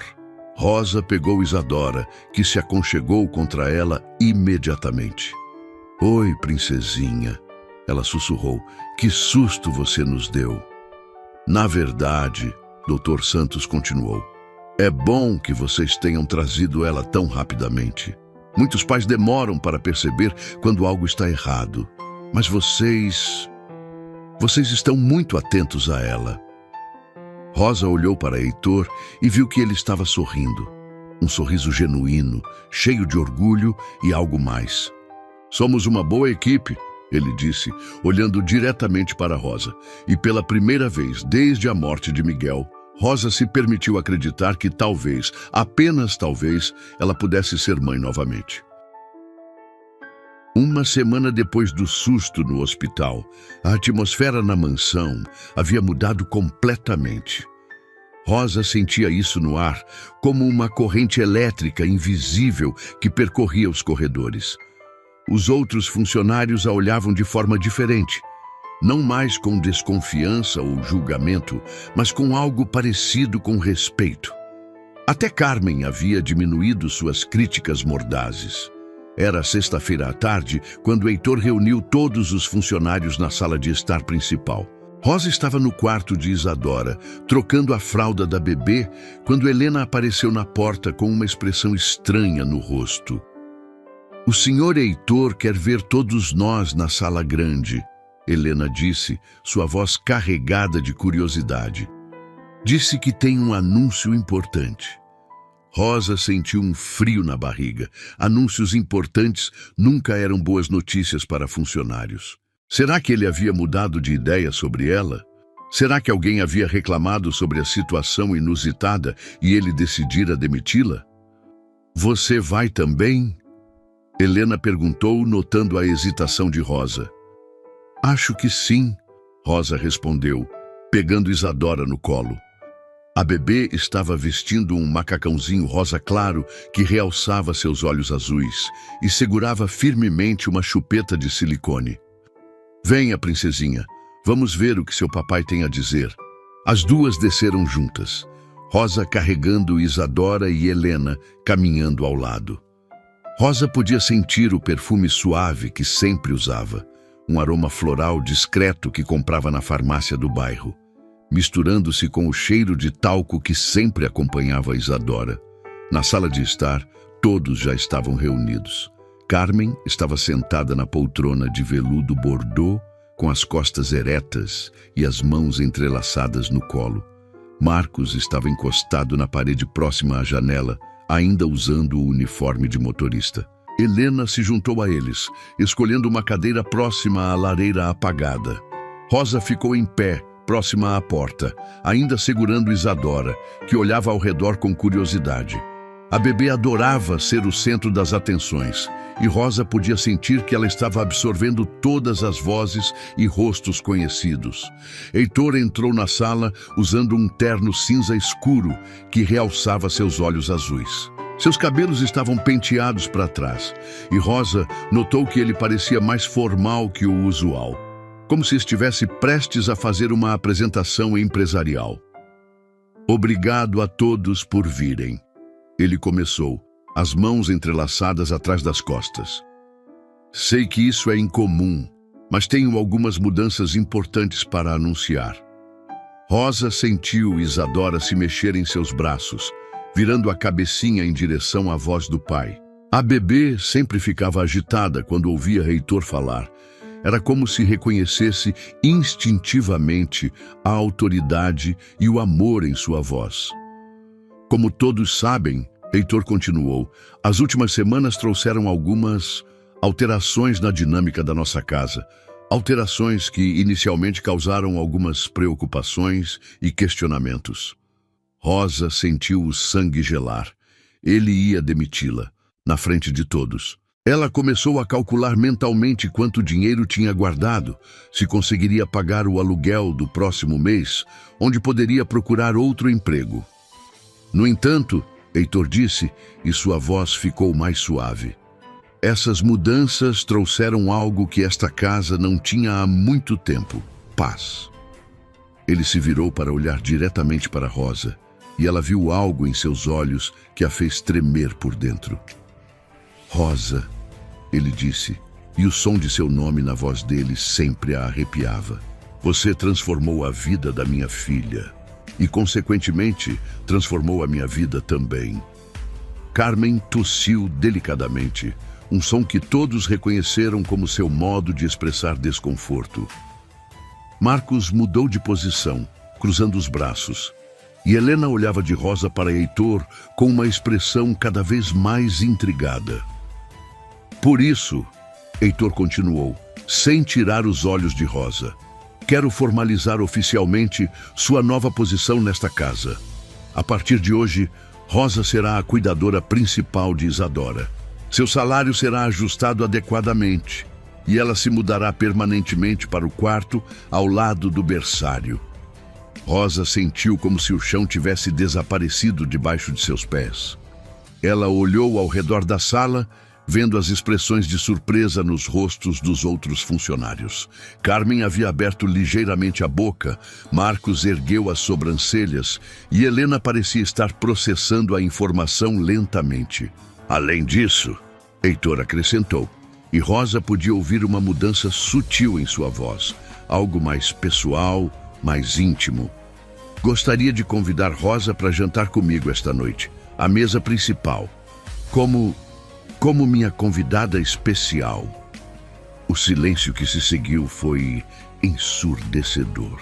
Rosa pegou Isadora, que se aconchegou contra ela imediatamente. Oi, princesinha, ela sussurrou. Que susto você nos deu. Na verdade, Dr. Santos continuou, é bom que vocês tenham trazido ela tão rapidamente. Muitos pais demoram para perceber quando algo está errado, mas vocês estão muito atentos a ela. Rosa olhou para Heitor e viu que ele estava sorrindo. Um sorriso genuíno, cheio de orgulho e algo mais. Somos uma boa equipe, ele disse, olhando diretamente para Rosa. E pela primeira vez desde a morte de Miguel, Rosa se permitiu acreditar que talvez, apenas talvez, ela pudesse ser mãe novamente. Uma semana depois do susto no hospital, a atmosfera na mansão havia mudado completamente. Rosa sentia isso no ar, como uma corrente elétrica invisível que percorria os corredores. Os outros funcionários a olhavam de forma diferente, não mais com desconfiança ou julgamento, mas com algo parecido com respeito. Até Carmen havia diminuído suas críticas mordazes. Era sexta-feira à tarde, quando Heitor reuniu todos os funcionários na sala de estar principal. Rosa estava no quarto de Isadora, trocando a fralda da bebê, quando Helena apareceu na porta com uma expressão estranha no rosto. O senhor Heitor quer ver todos nós na sala grande, Helena disse, sua voz carregada de curiosidade. Disse que tem um anúncio importante. Rosa sentiu um frio na barriga. Anúncios importantes nunca eram boas notícias para funcionários. Será que ele havia mudado de ideia sobre ela? Será que alguém havia reclamado sobre a situação inusitada e ele decidira demiti-la? Você vai também? Helena perguntou, notando a hesitação de Rosa. Acho que sim, Rosa respondeu, pegando Isadora no colo. A bebê estava vestindo um macacãozinho rosa claro que realçava seus olhos azuis e segurava firmemente uma chupeta de silicone. Venha, princesinha. Vamos ver o que seu papai tem a dizer. As duas desceram juntas, Rosa carregando Isadora e Helena caminhando ao lado. Rosa podia sentir o perfume suave que sempre usava, um aroma floral discreto que comprava na farmácia do bairro, misturando-se com o cheiro de talco que sempre acompanhava Isadora. Na sala de estar, todos já estavam reunidos. Carmen estava sentada na poltrona de veludo bordô, com as costas eretas e as mãos entrelaçadas no colo. Marcos estava encostado na parede próxima à janela, ainda usando o uniforme de motorista. Helena se juntou a eles, escolhendo uma cadeira próxima à lareira apagada. Rosa ficou em pé, próxima à porta, ainda segurando Isadora, que olhava ao redor com curiosidade. A bebê adorava ser o centro das atenções, e Rosa podia sentir que ela estava absorvendo todas as vozes e rostos conhecidos. Heitor entrou na sala usando um terno cinza escuro que realçava seus olhos azuis. Seus cabelos estavam penteados para trás, e Rosa notou que ele parecia mais formal que o usual, como se estivesse prestes a fazer uma apresentação empresarial. Obrigado a todos por virem. Ele começou, as mãos entrelaçadas atrás das costas. Sei que isso é incomum, mas tenho algumas mudanças importantes para anunciar. Rosa sentiu Isadora se mexer em seus braços, virando a cabecinha em direção à voz do pai. A bebê sempre ficava agitada quando ouvia Heitor falar. Era como se reconhecesse instintivamente a autoridade e o amor em sua voz. Como todos sabem, Heitor continuou, as últimas semanas trouxeram algumas alterações na dinâmica da nossa casa. Alterações que inicialmente causaram algumas preocupações e questionamentos. Rosa sentiu o sangue gelar. Ele ia demiti-la, na frente de todos. Ela começou a calcular mentalmente quanto dinheiro tinha guardado, se conseguiria pagar o aluguel do próximo mês, onde poderia procurar outro emprego. No entanto, Heitor disse, e sua voz ficou mais suave. Essas mudanças trouxeram algo que esta casa não tinha há muito tempo: paz. Ele se virou para olhar diretamente para Rosa, e ela viu algo em seus olhos que a fez tremer por dentro. Rosa, ele disse, e o som de seu nome na voz dele sempre a arrepiava. Você transformou a vida da minha filha. E, consequentemente, transformou a minha vida também. Carmen tossiu delicadamente, um som que todos reconheceram como seu modo de expressar desconforto. Marcos mudou de posição, cruzando os braços, e Helena olhava de Rosa para Heitor com uma expressão cada vez mais intrigada. Por isso, Heitor continuou, sem tirar os olhos de Rosa, quero formalizar oficialmente sua nova posição nesta casa. A partir de hoje, Rosa será a cuidadora principal de Isadora. Seu salário será ajustado adequadamente e ela se mudará permanentemente para o quarto ao lado do berçário. Rosa sentiu como se o chão tivesse desaparecido debaixo de seus pés. Ela olhou ao redor da sala, vendo as expressões de surpresa nos rostos dos outros funcionários. Carmen havia aberto ligeiramente a boca, Marcos ergueu as sobrancelhas e Helena parecia estar processando a informação lentamente. Além disso, Heitor acrescentou, e Rosa podia ouvir uma mudança sutil em sua voz, algo mais pessoal, mais íntimo. Gostaria de convidar Rosa para jantar comigo esta noite, à mesa principal, como minha convidada especial. O silêncio que se seguiu foi ensurdecedor.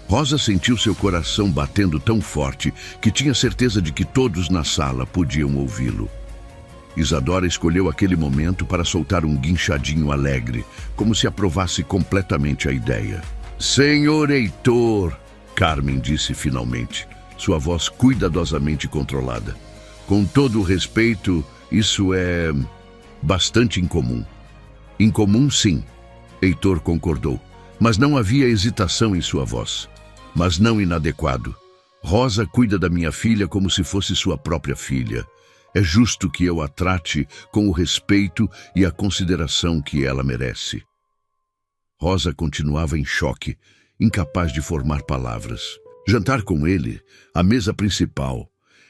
Rosa sentiu seu coração batendo tão forte que tinha certeza de que todos na sala podiam ouvi-lo. Isadora escolheu aquele momento para soltar um guinchadinho alegre, como se aprovasse completamente a ideia. Senhor Heitor, Carmen disse finalmente, sua voz cuidadosamente controlada. Com todo o respeito, isso é bastante incomum. Incomum, sim, Heitor concordou, mas não havia hesitação em sua voz. Mas não inadequado. Rosa cuida da minha filha como se fosse sua própria filha. É justo que eu a trate com o respeito e a consideração que ela merece. Rosa continuava em choque, incapaz de formar palavras. Jantar com ele, à mesa principal.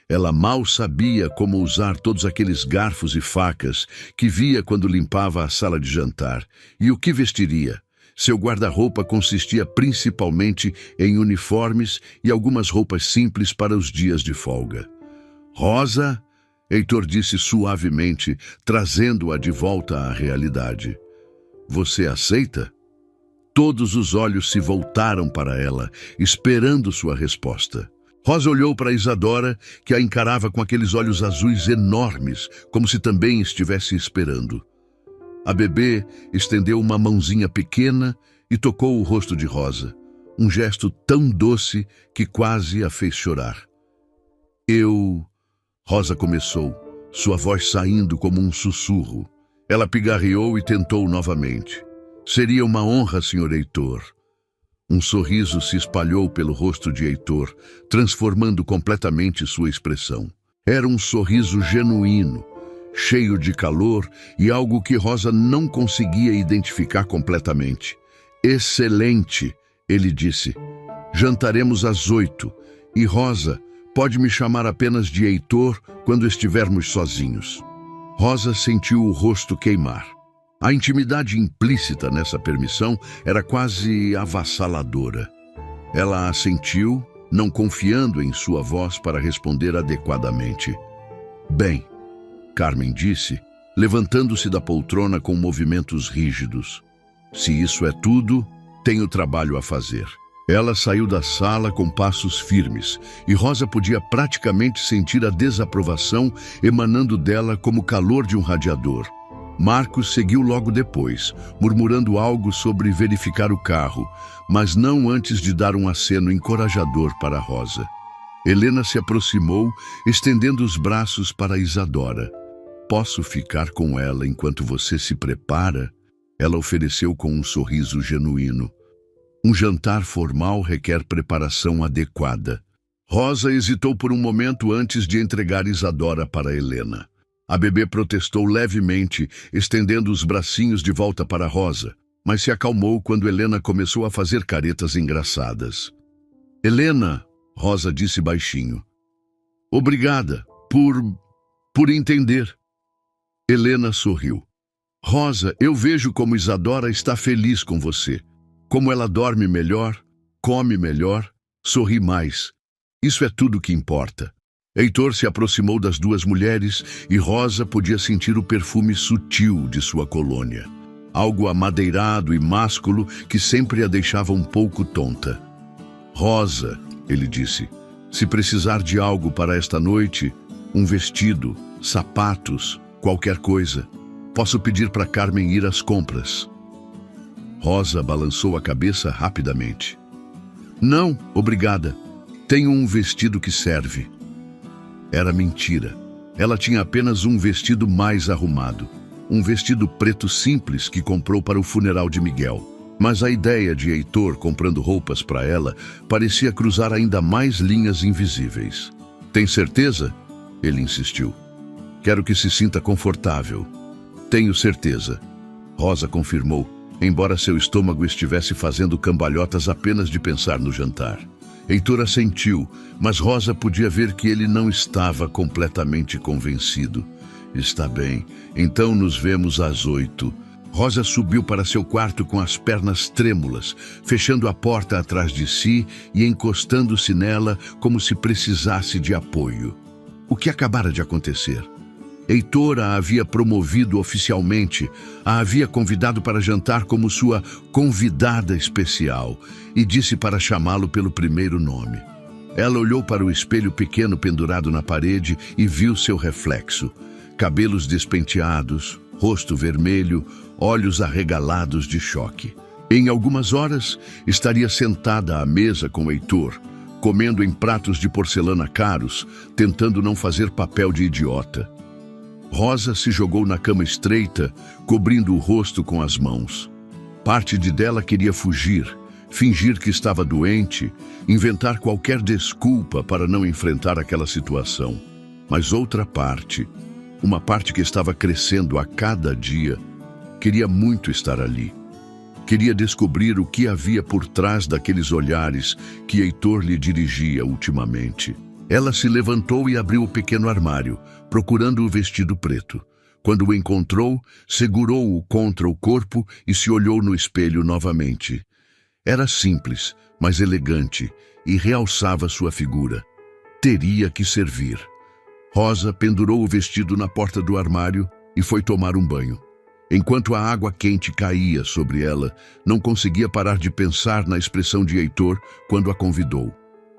Ela mal sabia como usar todos aqueles garfos e facas que via quando limpava a sala de jantar. E o que vestiria? Seu guarda-roupa consistia principalmente em uniformes e algumas roupas simples para os dias de folga. Rosa, Heitor disse suavemente, trazendo-a de volta à realidade. Você aceita? Todos os olhos se voltaram para ela, esperando sua resposta. Rosa olhou para Isadora, que a encarava com aqueles olhos azuis enormes, como se também estivesse esperando. A bebê estendeu uma mãozinha pequena e tocou o rosto de Rosa, um gesto tão doce que quase a fez chorar. Rosa começou, sua voz saindo como um sussurro. Ela pigarreou e tentou novamente. Seria uma honra, Sr. Heitor. Um sorriso se espalhou pelo rosto de Heitor, transformando completamente sua expressão. Era um sorriso genuíno, cheio de calor e algo que Rosa não conseguia identificar completamente. Excelente, ele disse. Jantaremos às 8 e Rosa pode me chamar apenas de Heitor quando estivermos sozinhos. Rosa sentiu o rosto queimar. A intimidade implícita nessa permissão era quase avassaladora. Ela assentiu, não confiando em sua voz para responder adequadamente. Bem, Carmen disse, levantando-se da poltrona com movimentos rígidos. Se isso é tudo, tenho trabalho a fazer. Ela saiu da sala com passos firmes, e Rosa podia praticamente sentir a desaprovação emanando dela como o calor de um radiador. Marcos seguiu logo depois, murmurando algo sobre verificar o carro, mas não antes de dar um aceno encorajador para Rosa. Helena se aproximou, estendendo os braços para Isadora. Posso ficar com ela enquanto você se prepara? Ela ofereceu com um sorriso genuíno. Um jantar formal requer preparação adequada. Rosa hesitou por um momento antes de entregar Isadora para Helena. A bebê protestou levemente, estendendo os bracinhos de volta para Rosa, mas se acalmou quando Helena começou a fazer caretas engraçadas. Helena, Rosa disse baixinho. Obrigada por entender. Helena sorriu. Rosa, eu vejo como Isadora está feliz com você. Como ela dorme melhor, come melhor, sorri mais. Isso é tudo que importa. Heitor se aproximou das duas mulheres e Rosa podia sentir o perfume sutil de sua colônia. Algo amadeirado e másculo que sempre a deixava um pouco tonta. Rosa, ele disse, se precisar de algo para esta noite, um vestido, sapatos, qualquer coisa, posso pedir para Carmen ir às compras. Rosa balançou a cabeça rapidamente. Não, obrigada. Tenho um vestido que serve. Era mentira. Ela tinha apenas um vestido mais arrumado. Um vestido preto simples que comprou para o funeral de Miguel. Mas a ideia de Heitor comprando roupas para ela parecia cruzar ainda mais linhas invisíveis. Tem certeza? Ele insistiu. Quero que se sinta confortável. Tenho certeza. Rosa confirmou, embora seu estômago estivesse fazendo cambalhotas apenas de pensar no jantar. Heitor assentiu, mas Rosa podia ver que ele não estava completamente convencido. Está bem, então nos vemos às 8. Rosa subiu para seu quarto com as pernas trêmulas, fechando a porta atrás de si e encostando-se nela como se precisasse de apoio. O que acabara de acontecer? Heitor a havia promovido oficialmente, a havia convidado para jantar como sua convidada especial e disse para chamá-lo pelo primeiro nome. Ela olhou para o espelho pequeno pendurado na parede e viu seu reflexo. Cabelos despenteados, rosto vermelho, olhos arregalados de choque. Em algumas horas, estaria sentada à mesa com Heitor, comendo em pratos de porcelana caros, tentando não fazer papel de idiota. Rosa se jogou na cama estreita, cobrindo o rosto com as mãos. Parte de dela queria fugir, fingir que estava doente, inventar qualquer desculpa para não enfrentar aquela situação. Mas outra parte, uma parte que estava crescendo a cada dia, queria muito estar ali. Queria descobrir o que havia por trás daqueles olhares que Heitor lhe dirigia ultimamente. Ela se levantou e abriu o pequeno armário, procurando o vestido preto. Quando o encontrou, segurou-o contra o corpo e se olhou no espelho novamente. Era simples, mas elegante, e realçava sua figura. Teria que servir. Rosa pendurou o vestido na porta do armário e foi tomar um banho. Enquanto a água quente caía sobre ela, não conseguia parar de pensar na expressão de Heitor quando a convidou.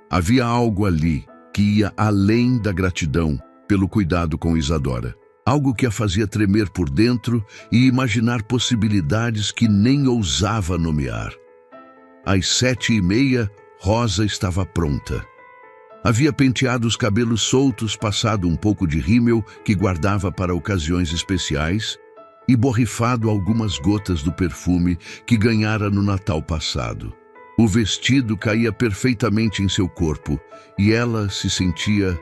Havia algo ali que ia além da gratidão pelo cuidado com Isadora. Algo que a fazia tremer por dentro e imaginar possibilidades que nem ousava nomear. Às 7h30, Rosa estava pronta. Havia penteado os cabelos soltos, passado um pouco de rímel que guardava para ocasiões especiais e borrifado algumas gotas do perfume que ganhara no Natal passado. O vestido caía perfeitamente em seu corpo e ela se sentia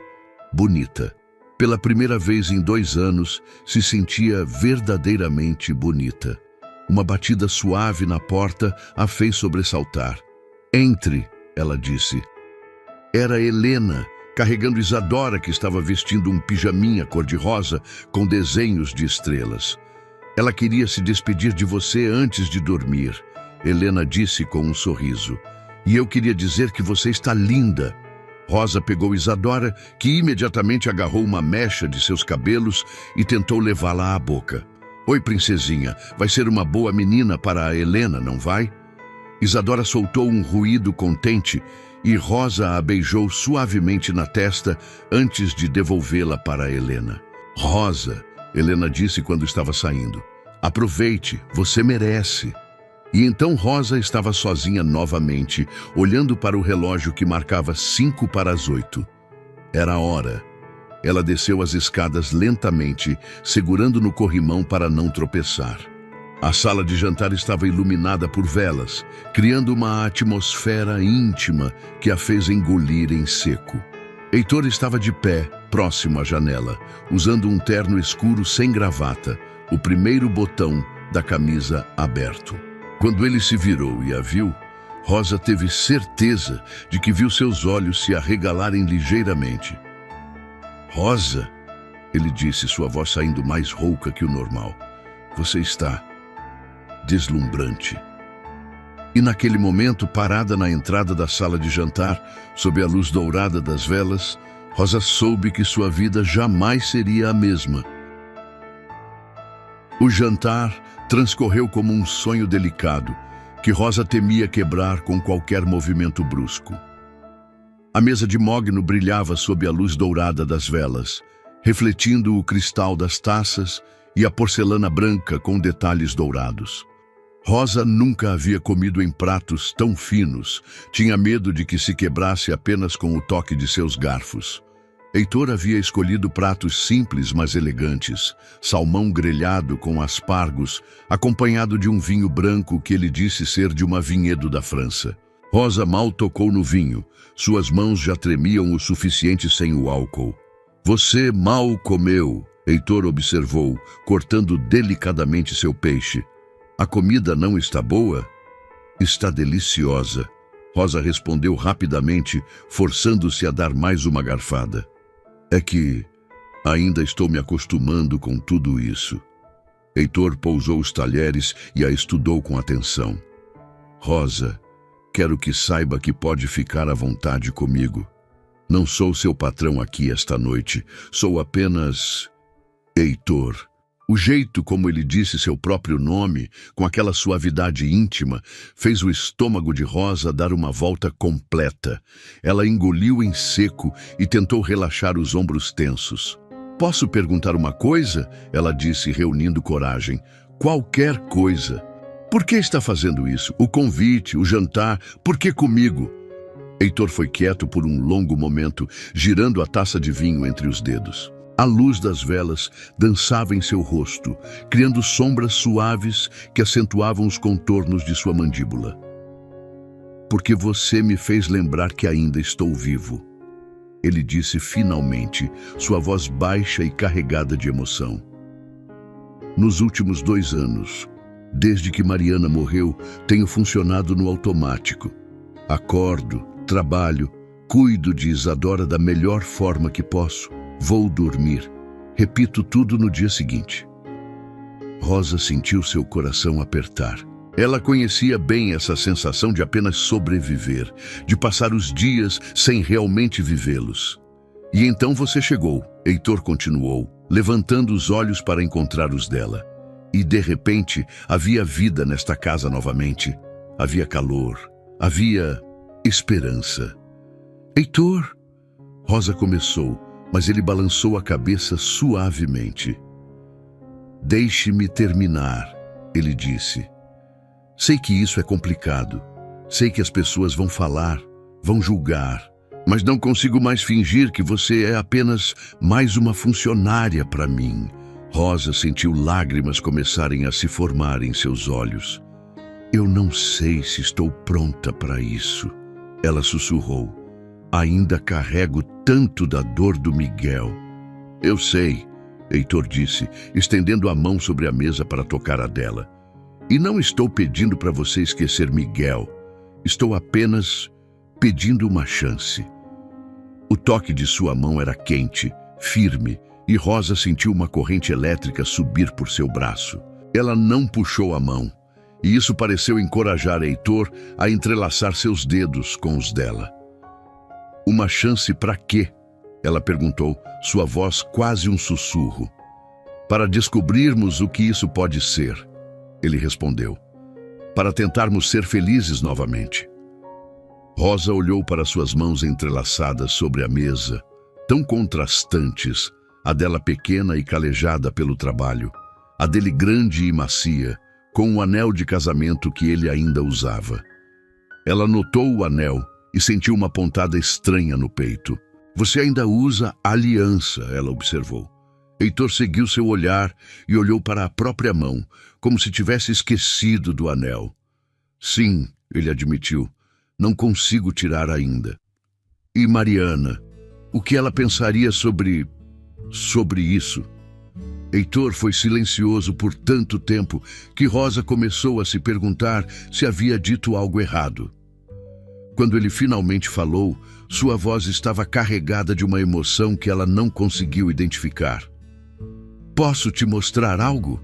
bonita. Pela primeira vez em 2 anos, se sentia verdadeiramente bonita. Uma batida suave na porta a fez sobressaltar. "Entre", ela disse. Era Helena, carregando Isadora, que estava vestindo um pijaminha cor-de-rosa com desenhos de estrelas. "Ela queria se despedir de você antes de dormir", Helena disse com um sorriso. "E eu queria dizer que você está linda." Rosa pegou Isadora, que imediatamente agarrou uma mecha de seus cabelos e tentou levá-la à boca. "Oi, princesinha, vai ser uma boa menina para a Helena, não vai?" Isadora soltou um ruído contente e Rosa a beijou suavemente na testa antes de devolvê-la para a Helena. "Rosa", Helena disse quando estava saindo, "aproveite, você merece." E então Rosa estava sozinha novamente, olhando para o relógio que marcava 7:55. Era a hora. Ela desceu as escadas lentamente, segurando no corrimão para não tropeçar. A sala de jantar estava iluminada por velas, criando uma atmosfera íntima que a fez engolir em seco. Heitor estava de pé, próximo à janela, usando um terno escuro sem gravata, o primeiro botão da camisa aberto. Quando ele se virou e a viu, Rosa teve certeza de que viu seus olhos se arregalarem ligeiramente. "Rosa", ele disse, sua voz saindo mais rouca que o normal, "você está deslumbrante." E naquele momento, parada na entrada da sala de jantar, sob a luz dourada das velas, Rosa soube que sua vida jamais seria a mesma. O jantar transcorreu como um sonho delicado, que Rosa temia quebrar com qualquer movimento brusco. A mesa de mogno brilhava sob a luz dourada das velas, refletindo o cristal das taças e a porcelana branca com detalhes dourados. Rosa nunca havia comido em pratos tão finos, tinha medo de que se quebrasse apenas com o toque de seus garfos. Heitor havia escolhido pratos simples, mas elegantes, salmão grelhado com aspargos, acompanhado de um vinho branco que ele disse ser de uma vinhedo da França. Rosa mal tocou no vinho, suas mãos já tremiam o suficiente sem o álcool. "Você mal comeu", Heitor observou, cortando delicadamente seu peixe. "A comida não está boa?" "Está deliciosa", Rosa respondeu rapidamente, forçando-se a dar mais uma garfada. "É que ainda estou me acostumando com tudo isso." Heitor pousou os talheres e a estudou com atenção. "Rosa, quero que saiba que pode ficar à vontade comigo. Não sou seu patrão aqui esta noite, sou apenas Heitor." O jeito como ele disse seu próprio nome, com aquela suavidade íntima, fez o estômago de Rosa dar uma volta completa. Ela engoliu em seco e tentou relaxar os ombros tensos. "Posso perguntar uma coisa?" ela disse, reunindo coragem. "Qualquer coisa." "Por que está fazendo isso? O convite, o jantar, por que comigo?" Heitor foi quieto por um longo momento, girando a taça de vinho entre os dedos. A luz das velas dançava em seu rosto, criando sombras suaves que acentuavam os contornos de sua mandíbula. "Porque você me fez lembrar que ainda estou vivo", ele disse finalmente, sua voz baixa e carregada de emoção. "Nos últimos 2 anos, Desde que Mariana morreu, tenho funcionado no automático. Acordo, trabalho, cuido de Isadora da melhor forma que posso. Vou dormir. Repito tudo no dia seguinte. Rosa sentiu seu coração apertar. Ela conhecia bem essa sensação de apenas sobreviver, de passar os dias sem realmente vivê-los. E então você chegou, Heitor continuou, levantando os olhos para encontrar os dela. E de repente havia vida nesta casa novamente. Havia calor, havia esperança. Heitor! Rosa começou, mas ele balançou a cabeça suavemente. Deixe-me terminar, ele disse. Sei que isso é complicado. Sei que as pessoas vão falar, vão julgar, mas não consigo mais fingir que você é apenas mais uma funcionária para mim. Rosa sentiu lágrimas começarem a se formar em seus olhos. Eu não sei se estou pronta para isso, ela sussurrou. Ainda carrego tanto da dor do Miguel. Eu sei, Heitor disse, estendendo a mão sobre a mesa para tocar a dela. E não estou pedindo para você esquecer Miguel. Estou apenas pedindo uma chance. O toque de sua mão era quente, firme, e Rosa sentiu uma corrente elétrica subir por seu braço. Ela não puxou a mão, e isso pareceu encorajar Heitor a entrelaçar seus dedos com os dela. Uma chance para quê? Ela perguntou, sua voz quase um sussurro. Para descobrirmos o que isso pode ser, ele respondeu. Para tentarmos ser felizes novamente. Rosa olhou para suas mãos entrelaçadas sobre a mesa, tão contrastantes, a dela pequena e calejada pelo trabalho, a dele grande e macia, com o anel de casamento que ele ainda usava. Ela notou o anel e sentiu uma pontada estranha no peito. Você ainda usa aliança, ela observou. Heitor seguiu seu olhar e olhou para a própria mão, como se tivesse esquecido do anel. Sim, ele admitiu, não consigo tirar ainda. E Mariana, o que ela pensaria sobre isso? Heitor foi silencioso por tanto tempo que Rosa começou a se perguntar se havia dito algo errado. Quando ele finalmente falou, sua voz estava carregada de uma emoção que ela não conseguiu identificar. Posso te mostrar algo?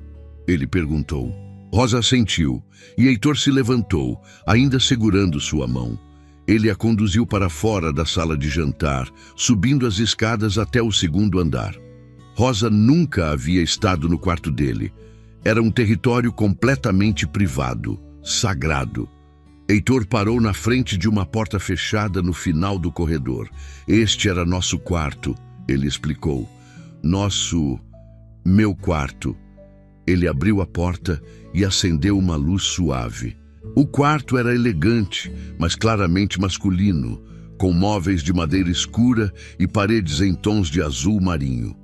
Ele perguntou. Rosa assentiu, e Heitor se levantou, ainda segurando sua mão. Ele a conduziu para fora da sala de jantar, subindo as escadas até o segundo andar. Rosa nunca havia estado no quarto dele. Era um território completamente privado, sagrado. Heitor parou na frente de uma porta fechada no final do corredor. Este era nosso quarto, ele explicou. Meu quarto. Ele abriu a porta e acendeu uma luz suave. O quarto era elegante, mas claramente masculino, com móveis de madeira escura e paredes em tons de azul marinho.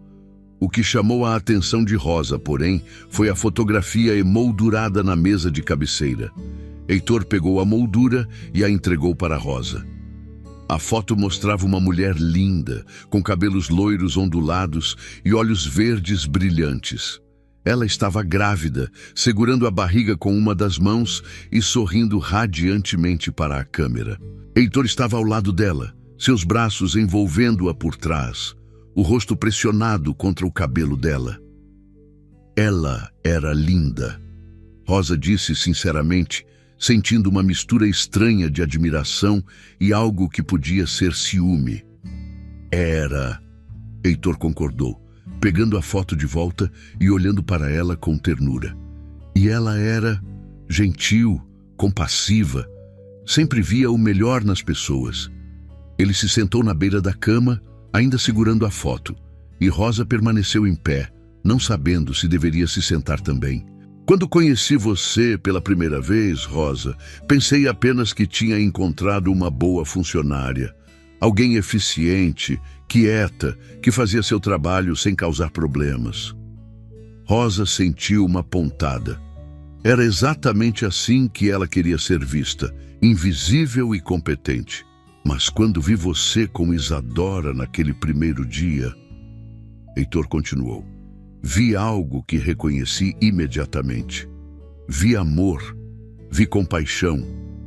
O que chamou a atenção de Rosa, porém, foi a fotografia emoldurada na mesa de cabeceira. Heitor pegou a moldura e a entregou para Rosa. A foto mostrava uma mulher linda, com cabelos loiros ondulados e olhos verdes brilhantes. Ela estava grávida, segurando a barriga com uma das mãos e sorrindo radiantemente para a câmera. Heitor estava ao lado dela, seus braços envolvendo-a por trás, o rosto pressionado contra o cabelo dela. Ela era linda, Rosa disse sinceramente, sentindo uma mistura estranha de admiração e algo que podia ser ciúme. Era, Heitor concordou, pegando a foto de volta e olhando para ela com ternura. E ela era gentil, compassiva, sempre via o melhor nas pessoas. Ele se sentou na beira da cama, ainda segurando a foto, e Rosa permaneceu em pé, não sabendo se deveria se sentar também. Quando conheci você pela primeira vez, Rosa, pensei apenas que tinha encontrado uma boa funcionária. Alguém eficiente, quieta, que fazia seu trabalho sem causar problemas. Rosa sentiu uma pontada. Era exatamente assim que ela queria ser vista, invisível e competente. Mas quando vi você com Isadora naquele primeiro dia... Heitor continuou. Vi algo que reconheci imediatamente. Vi amor, vi compaixão,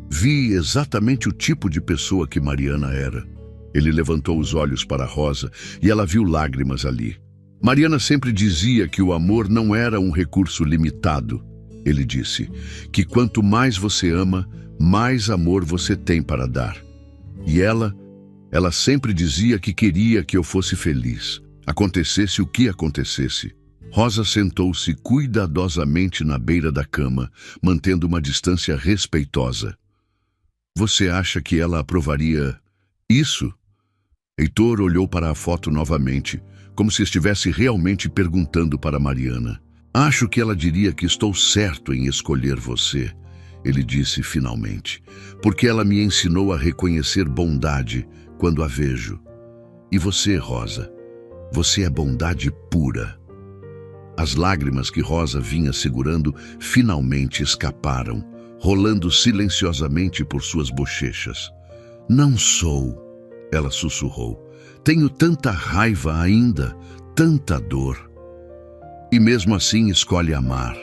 vi exatamente o tipo de pessoa que Mariana era. Ele levantou os olhos para Rosa e ela viu lágrimas ali. Mariana sempre dizia que o amor não era um recurso limitado. Ele disse que quanto mais você ama, mais amor você tem para dar. E ela sempre dizia que queria que eu fosse feliz, acontecesse o que acontecesse. Rosa sentou-se cuidadosamente na beira da cama, mantendo uma distância respeitosa. Você acha que ela aprovaria isso? Heitor olhou para a foto novamente, como se estivesse realmente perguntando para Mariana. Acho que ela diria que estou certo em escolher você, ele disse finalmente, porque ela me ensinou a reconhecer bondade quando a vejo. E você, Rosa, você é bondade pura. As lágrimas que Rosa vinha segurando finalmente escaparam, rolando silenciosamente por suas bochechas. Não sou, ela sussurrou. Tenho tanta raiva ainda, tanta dor. E mesmo assim escolhe amar,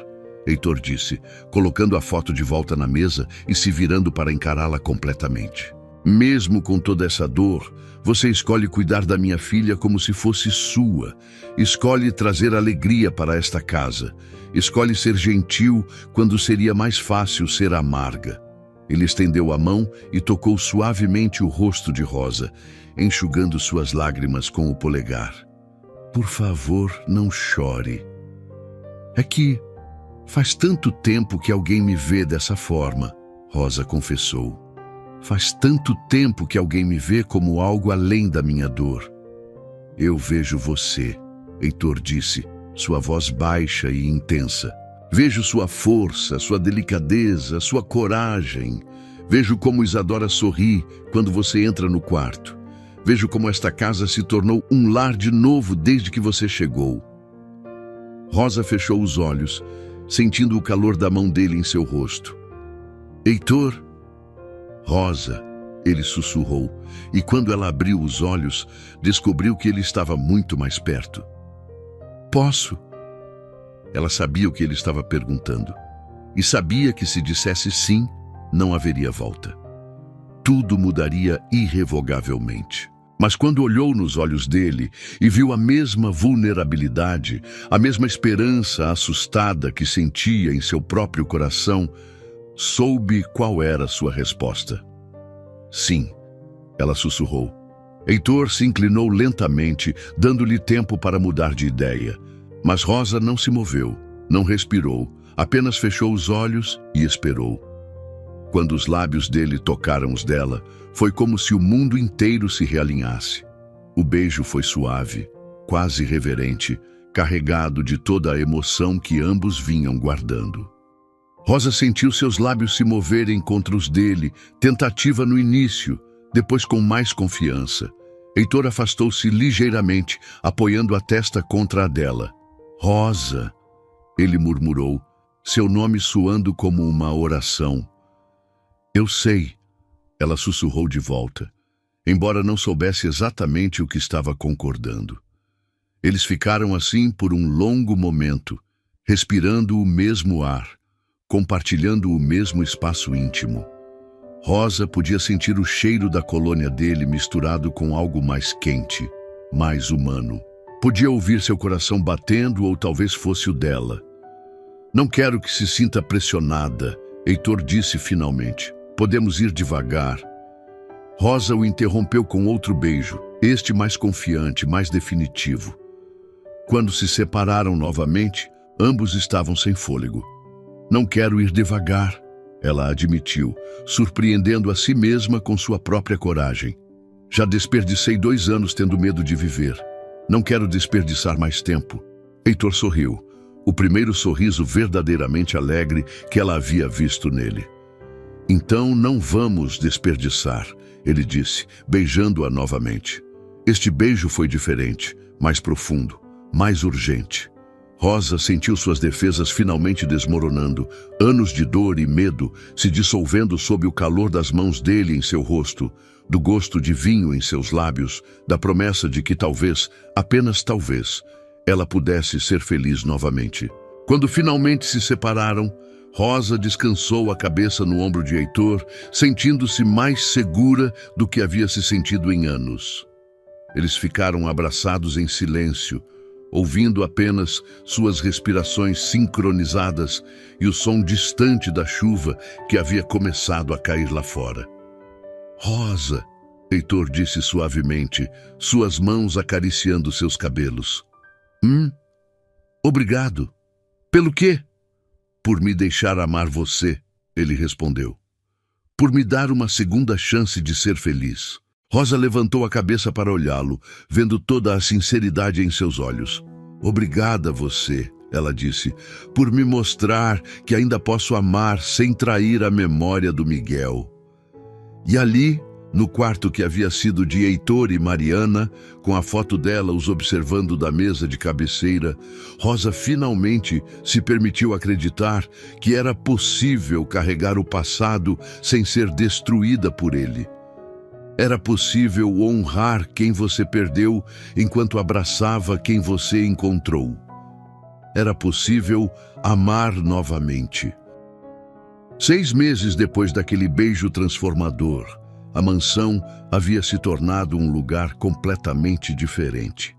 Heitor disse, colocando a foto de volta na mesa e se virando para encará-la completamente. Mesmo com toda essa dor, você escolhe cuidar da minha filha como se fosse sua. Escolhe trazer alegria para esta casa. Escolhe ser gentil quando seria mais fácil ser amarga. Ele estendeu a mão e tocou suavemente o rosto de Rosa, enxugando suas lágrimas com o polegar. Por favor, não chore. É que faz tanto tempo que alguém me vê dessa forma, Rosa confessou. Faz tanto tempo que alguém me vê como algo além da minha dor. Eu vejo você, Heitor disse, sua voz baixa e intensa. Vejo sua força, sua delicadeza, sua coragem. Vejo como Isadora sorri quando você entra no quarto. Vejo como esta casa se tornou um lar de novo desde que você chegou. Rosa fechou os olhos, sentindo o calor da mão dele em seu rosto. Heitor? Rosa, ele sussurrou, e quando ela abriu os olhos, descobriu que ele estava muito mais perto. Posso? Ela sabia o que ele estava perguntando, e sabia que se dissesse sim, não haveria volta. Tudo mudaria irrevogavelmente. Mas quando olhou nos olhos dele e viu a mesma vulnerabilidade, a mesma esperança assustada que sentia em seu próprio coração, soube qual era sua resposta. Sim, ela sussurrou. Heitor se inclinou lentamente, dando-lhe tempo para mudar de ideia. Mas Rosa não se moveu, não respirou, apenas fechou os olhos e esperou. Quando os lábios dele tocaram os dela, foi como se o mundo inteiro se realinhasse. O beijo foi suave, quase reverente, carregado de toda a emoção que ambos vinham guardando. Rosa sentiu seus lábios se moverem contra os dele, tentativa no início, depois com mais confiança. Heitor afastou-se ligeiramente, apoiando a testa contra a dela. Rosa, ele murmurou, seu nome soando como uma oração. Eu sei, ela sussurrou de volta, embora não soubesse exatamente o que estava concordando. Eles ficaram assim por um longo momento, respirando o mesmo ar, compartilhando o mesmo espaço íntimo. Rosa podia sentir o cheiro da colônia dele misturado com algo mais quente, mais humano. Podia ouvir seu coração batendo ou talvez fosse o dela. Não quero que se sinta pressionada, Heitor disse finalmente. Podemos ir devagar. Rosa o interrompeu com outro beijo, este mais confiante, mais definitivo. Quando se separaram novamente, ambos estavam sem fôlego. Não quero ir devagar, ela admitiu, surpreendendo a si mesma com sua própria coragem. Já desperdicei 2 anos tendo medo de viver. Não quero desperdiçar mais tempo. Heitor sorriu, o primeiro sorriso verdadeiramente alegre que ela havia visto nele. Então não vamos desperdiçar, ele disse, beijando-a novamente. Este beijo foi diferente, mais profundo, mais urgente. Rosa sentiu suas defesas finalmente desmoronando, anos de dor e medo se dissolvendo sob o calor das mãos dele em seu rosto, do gosto de vinho em seus lábios, da promessa de que talvez, apenas talvez, ela pudesse ser feliz novamente. Quando finalmente se separaram, Rosa descansou a cabeça no ombro de Heitor, sentindo-se mais segura do que havia se sentido em anos. Eles ficaram abraçados em silêncio, ouvindo apenas suas respirações sincronizadas e o som distante da chuva que havia começado a cair lá fora. "Rosa", Heitor disse suavemente, suas mãos acariciando seus cabelos. Obrigado." "Pelo quê?" "Por me deixar amar você", ele respondeu. "Por me dar uma segunda chance de ser feliz." Rosa levantou a cabeça para olhá-lo, vendo toda a sinceridade em seus olhos. "Obrigada você", ela disse, "por me mostrar que ainda posso amar sem trair a memória do Miguel." E ali, no quarto que havia sido de Heitor e Mariana, com a foto dela os observando da mesa de cabeceira, Rosa finalmente se permitiu acreditar que era possível carregar o passado sem ser destruída por ele. Era possível honrar quem você perdeu enquanto abraçava quem você encontrou. Era possível amar novamente. 6 meses depois daquele beijo transformador, a mansão havia se tornado um lugar completamente diferente.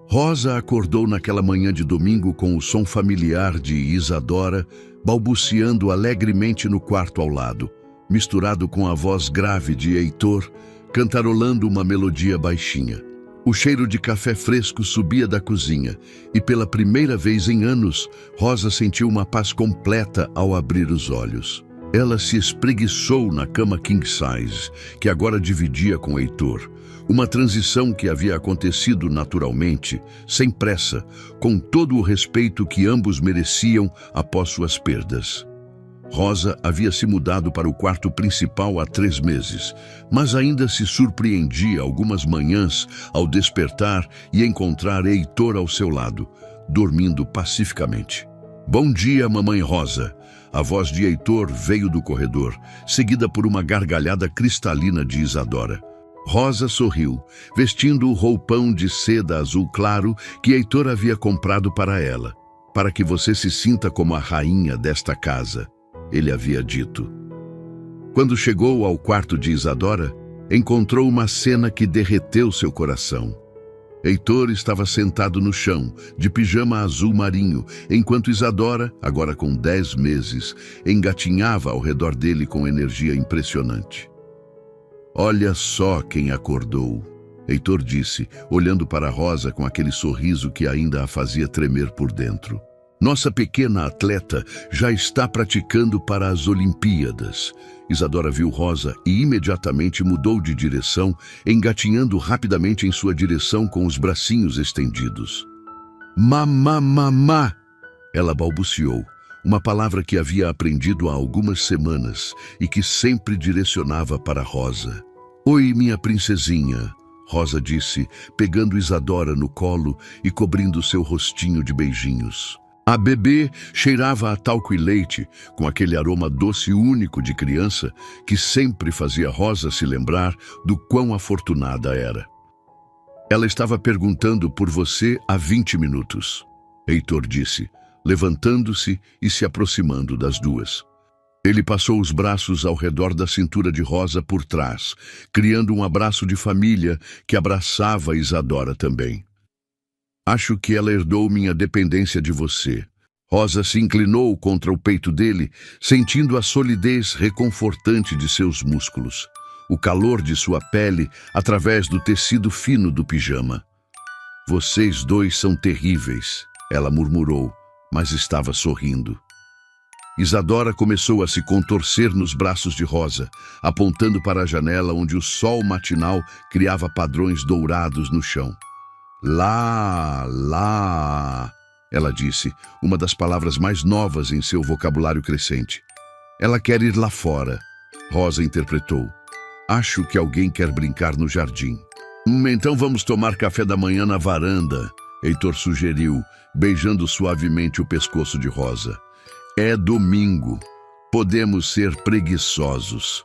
Rosa acordou naquela manhã de domingo com o som familiar de Isadora balbuciando alegremente no quarto ao lado, misturado com a voz grave de Heitor, cantarolando uma melodia baixinha. O cheiro de café fresco subia da cozinha e, pela primeira vez em anos, Rosa sentiu uma paz completa ao abrir os olhos. Ela se espreguiçou na cama king size, que agora dividia com Heitor. Uma transição que havia acontecido naturalmente, sem pressa, com todo o respeito que ambos mereciam após suas perdas. Rosa havia se mudado para o quarto principal há 3 meses, mas ainda se surpreendia algumas manhãs ao despertar e encontrar Heitor ao seu lado, dormindo pacificamente. "Bom dia, mamãe Rosa." A voz de Heitor veio do corredor, seguida por uma gargalhada cristalina de Isadora. Rosa sorriu, vestindo o roupão de seda azul claro que Heitor havia comprado para ela. "Para que você se sinta como a rainha desta casa", ele havia dito. Quando chegou ao quarto de Isadora, encontrou uma cena que derreteu seu coração. Heitor estava sentado no chão, de pijama azul marinho, enquanto Isadora, agora com 10 meses, engatinhava ao redor dele com energia impressionante. "Olha só quem acordou", Heitor disse, olhando para Rosa com aquele sorriso que ainda a fazia tremer por dentro. "Nossa pequena atleta já está praticando para as Olimpíadas." Isadora viu Rosa e imediatamente mudou de direção, engatinhando rapidamente em sua direção com os bracinhos estendidos. Mamá, ela balbuciou, uma palavra que havia aprendido há algumas semanas e que sempre direcionava para Rosa. "Oi, minha princesinha", Rosa disse, pegando Isadora no colo e cobrindo seu rostinho de beijinhos. A bebê cheirava a talco e leite, com aquele aroma doce único de criança que sempre fazia Rosa se lembrar do quão afortunada era. "Ela estava perguntando por você há 20 minutos", Heitor disse, levantando-se e se aproximando das duas. Ele passou os braços ao redor da cintura de Rosa por trás, criando um abraço de família que abraçava Isadora também. "Acho que ela herdou minha dependência de você." Rosa se inclinou contra o peito dele, sentindo a solidez reconfortante de seus músculos, o calor de sua pele através do tecido fino do pijama. "Vocês dois são terríveis", ela murmurou, mas estava sorrindo. Isadora começou a se contorcer nos braços de Rosa, apontando para a janela onde o sol matinal criava padrões dourados no chão. Lá, ela disse, uma das palavras mais novas em seu vocabulário crescente. "Ela quer ir lá fora", Rosa interpretou. "Acho que alguém quer brincar no jardim." Então vamos tomar café da manhã na varanda", Heitor sugeriu, beijando suavemente o pescoço de Rosa. "É domingo. Podemos ser preguiçosos."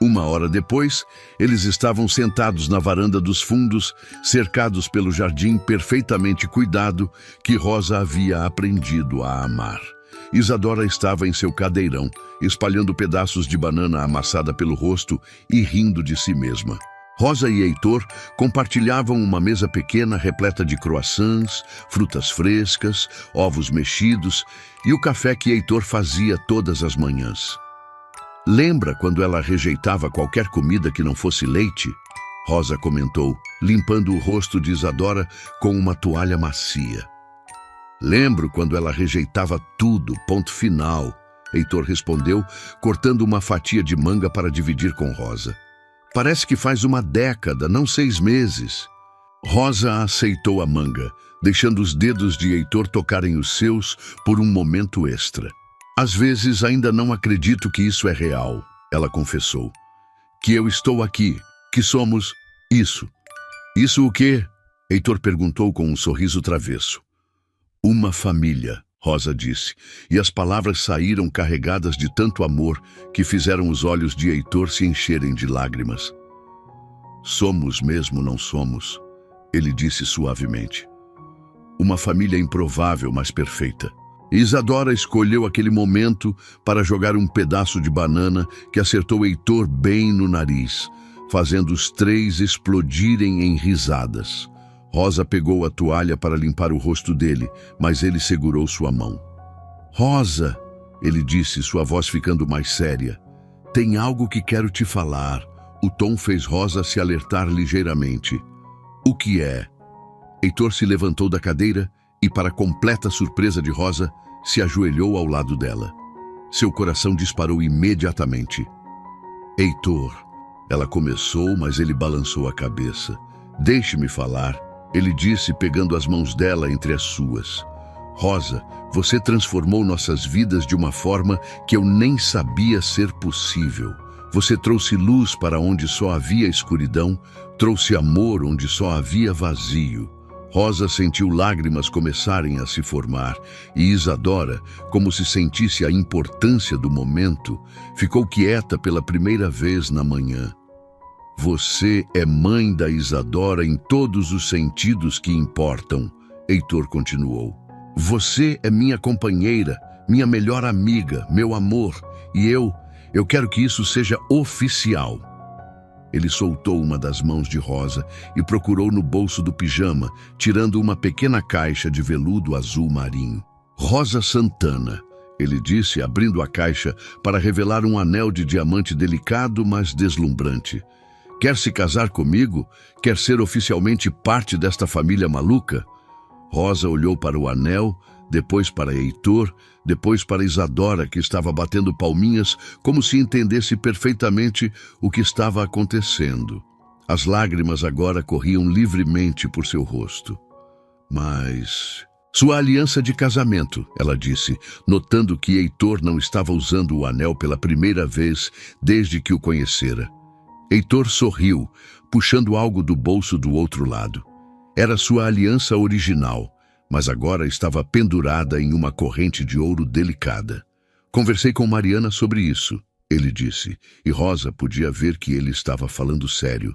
1 hora depois, eles estavam sentados na varanda dos fundos, cercados pelo jardim perfeitamente cuidado que Rosa havia aprendido a amar. Isadora estava em seu cadeirão, espalhando pedaços de banana amassada pelo rosto e rindo de si mesma. Rosa e Heitor compartilhavam uma mesa pequena repleta de croissants, frutas frescas, ovos mexidos e o café que Heitor fazia todas as manhãs. Lembra quando ela rejeitava qualquer comida que não fosse leite? Rosa comentou, limpando o rosto de Isadora com uma toalha macia. Lembro quando ela rejeitava tudo, ponto final, Heitor respondeu, cortando uma fatia de manga para dividir com Rosa. Parece que faz uma década, não 6 meses. Rosa aceitou a manga, deixando os dedos de Heitor tocarem os seus por um momento extra. Às vezes ainda não acredito que isso é real, ela confessou. Que eu estou aqui, que somos isso. Isso o quê? Heitor perguntou com um sorriso travesso. Uma família, Rosa disse, e as palavras saíram carregadas de tanto amor que fizeram os olhos de Heitor se encherem de lágrimas. Somos mesmo não somos, ele disse suavemente. Uma família improvável, mas perfeita. Isadora escolheu aquele momento para jogar um pedaço de banana que acertou Heitor bem no nariz, fazendo os 3 explodirem em risadas. Rosa pegou a toalha para limpar o rosto dele, mas ele segurou sua mão. Rosa, ele disse, sua voz ficando mais séria, tem algo que quero te falar. O tom fez Rosa se alertar ligeiramente. O que é? Heitor se levantou da cadeira e, para completa surpresa de Rosa, se ajoelhou ao lado dela. Seu coração disparou imediatamente. Heitor, ela começou, mas ele balançou a cabeça. Deixe-me falar, ele disse, pegando as mãos dela entre as suas. Rosa, você transformou nossas vidas de uma forma que eu nem sabia ser possível. Você trouxe luz para onde só havia escuridão, trouxe amor onde só havia vazio. Rosa sentiu lágrimas começarem a se formar e Isadora, como se sentisse a importância do momento, ficou quieta pela primeira vez na manhã. Você é mãe da Isadora em todos os sentidos que importam, Heitor continuou. Você é minha companheira, minha melhor amiga, meu amor, e eu quero que isso seja oficial. Ele soltou uma das mãos de Rosa e procurou no bolso do pijama, tirando uma pequena caixa de veludo azul marinho. Rosa Santana, ele disse, abrindo a caixa para revelar um anel de diamante delicado, mas deslumbrante. Quer se casar comigo? Quer ser oficialmente parte desta família maluca? Rosa olhou para o anel, depois para Heitor, depois para Isadora, que estava batendo palminhas como se entendesse perfeitamente o que estava acontecendo. As lágrimas agora corriam livremente por seu rosto. Mas... Sua aliança de casamento, ela disse, notando que Heitor não estava usando o anel pela primeira vez desde que o conhecera. Heitor sorriu, puxando algo do bolso do outro lado. Era sua aliança original, mas agora estava pendurada em uma corrente de ouro delicada. Conversei com Mariana sobre isso, ele disse, e Rosa podia ver que ele estava falando sério.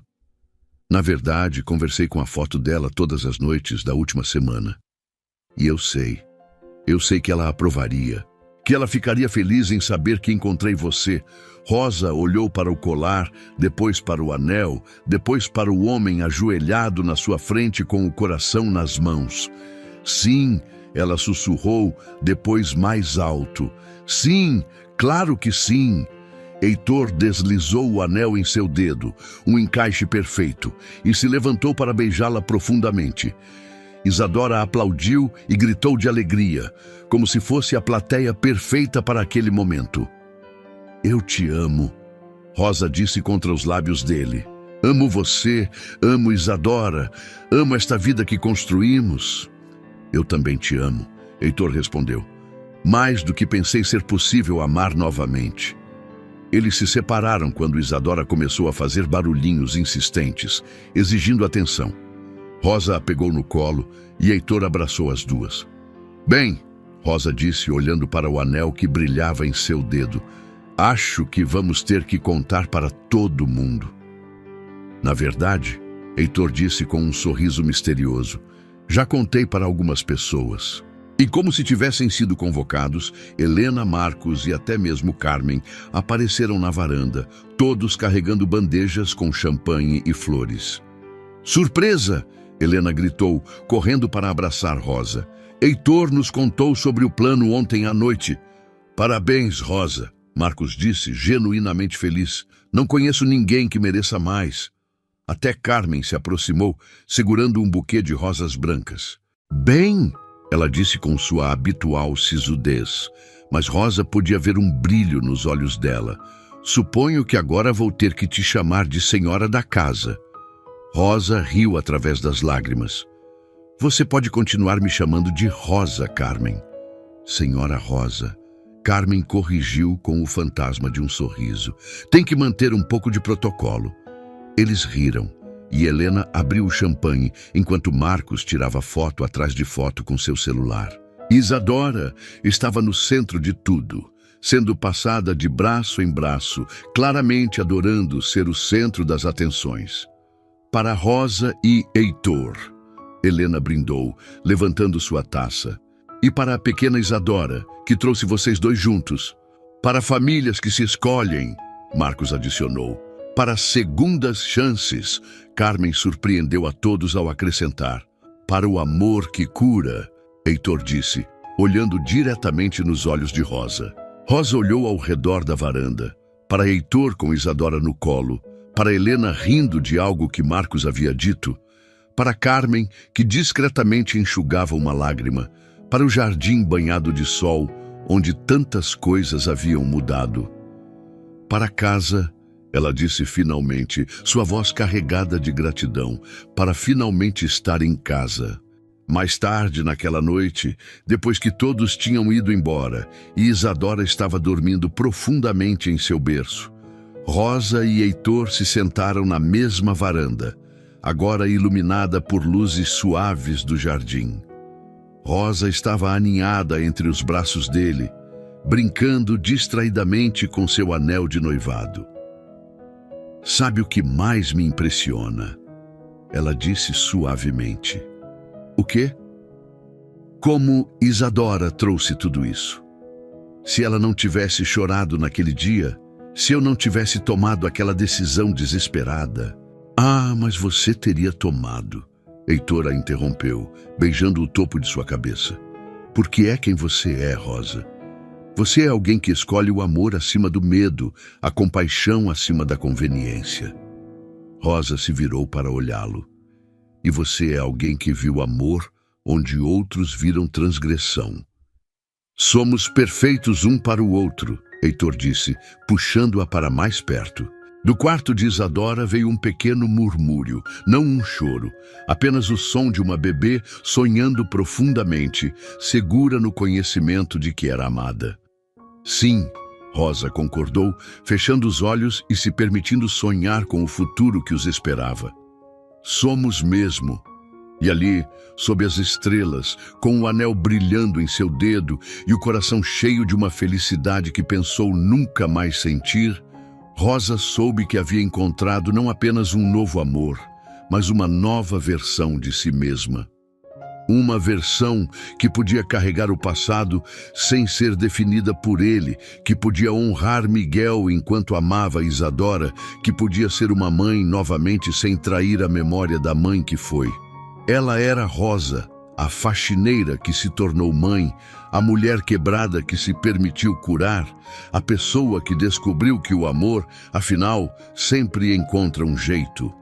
Na verdade, conversei com a foto dela todas as noites da última semana. E eu sei que ela aprovaria, que ela ficaria feliz em saber que encontrei você. Rosa olhou para o colar, depois para o anel, depois para o homem ajoelhado na sua frente com o coração nas mãos. Sim, ela sussurrou, depois mais alto. Sim, claro que sim. Heitor deslizou o anel em seu dedo, um encaixe perfeito, e se levantou para beijá-la profundamente. Isadora aplaudiu e gritou de alegria, como se fosse a plateia perfeita para aquele momento. Eu te amo, Rosa disse contra os lábios dele. Amo você, amo Isadora, amo esta vida que construímos. Eu também te amo, Heitor respondeu. Mais do que pensei ser possível amar novamente. Eles se separaram quando Isadora começou a fazer barulhinhos insistentes, exigindo atenção. Rosa a pegou no colo e Heitor abraçou as duas. Bem, Rosa disse, olhando para o anel que brilhava em seu dedo, acho que vamos ter que contar para todo mundo. Na verdade, Heitor disse com um sorriso misterioso, já contei para algumas pessoas. E como se tivessem sido convocados, Helena, Marcos e até mesmo Carmen apareceram na varanda, todos carregando bandejas com champanhe e flores. "Surpresa!" Helena gritou, correndo para abraçar Rosa. "Heitor nos contou sobre o plano ontem à noite." "Parabéns, Rosa," Marcos disse, genuinamente feliz. "Não conheço ninguém que mereça mais." Até Carmen se aproximou, segurando um buquê de rosas brancas. "Bem," ela disse com sua habitual sisudez, mas Rosa podia ver um brilho nos olhos dela. "Suponho que agora vou ter que te chamar de senhora da casa." Rosa riu através das lágrimas. "Você pode continuar me chamando de Rosa, Carmen." "Senhora Rosa." Carmen corrigiu com o fantasma de um sorriso. "Tem que manter um pouco de protocolo." Eles riram, e Helena abriu o champanhe, enquanto Marcos tirava foto atrás de foto com seu celular. Isadora estava no centro de tudo, sendo passada de braço em braço, claramente adorando ser o centro das atenções. "Para Rosa e Heitor," Helena brindou, levantando sua taça. "E para a pequena Isadora, que trouxe vocês dois juntos. Para famílias que se escolhem," Marcos adicionou. "Para segundas chances," Carmen surpreendeu a todos ao acrescentar. "Para o amor que cura," Heitor disse, olhando diretamente nos olhos de Rosa. Rosa olhou ao redor da varanda, para Heitor com Isadora no colo, para Helena rindo de algo que Marcos havia dito, para Carmen, que discretamente enxugava uma lágrima, para o jardim banhado de sol, onde tantas coisas haviam mudado. "Para casa," ela disse finalmente, sua voz carregada de gratidão, para finalmente estar em casa. Mais tarde naquela noite, depois que todos tinham ido embora e Isadora estava dormindo profundamente em seu berço, Rosa e Heitor se sentaram na mesma varanda, agora iluminada por luzes suaves do jardim. Rosa estava aninhada entre os braços dele, brincando distraidamente com seu anel de noivado. "Sabe o que mais me impressiona?" ela disse suavemente. "O quê?" "Como Isadora trouxe tudo isso. Se ela não tivesse chorado naquele dia, se eu não tivesse tomado aquela decisão desesperada." "Ah, mas você teria tomado," Heitor a interrompeu, beijando o topo de sua cabeça. "Porque é quem você é, Rosa. Você é alguém que escolhe o amor acima do medo, a compaixão acima da conveniência." Rosa se virou para olhá-lo. "E você é alguém que viu amor onde outros viram transgressão." "Somos perfeitos um para o outro," Heitor disse, puxando-a para mais perto. Do quarto de Isadora veio um pequeno murmúrio, não um choro, apenas o som de uma bebê sonhando profundamente, segura no conhecimento de que era amada. "Sim," Rosa concordou, fechando os olhos e se permitindo sonhar com o futuro que os esperava. "Somos mesmo." E ali, sob as estrelas, com o anel brilhando em seu dedo e o coração cheio de uma felicidade que pensou nunca mais sentir, Rosa soube que havia encontrado não apenas um novo amor, mas uma nova versão de si mesma. Uma versão que podia carregar o passado sem ser definida por ele, que podia honrar Miguel enquanto amava Isadora, que podia ser uma mãe novamente sem trair a memória da mãe que foi. Ela era Rosa, a faxineira que se tornou mãe, a mulher quebrada que se permitiu curar, a pessoa que descobriu que o amor, afinal, sempre encontra um jeito.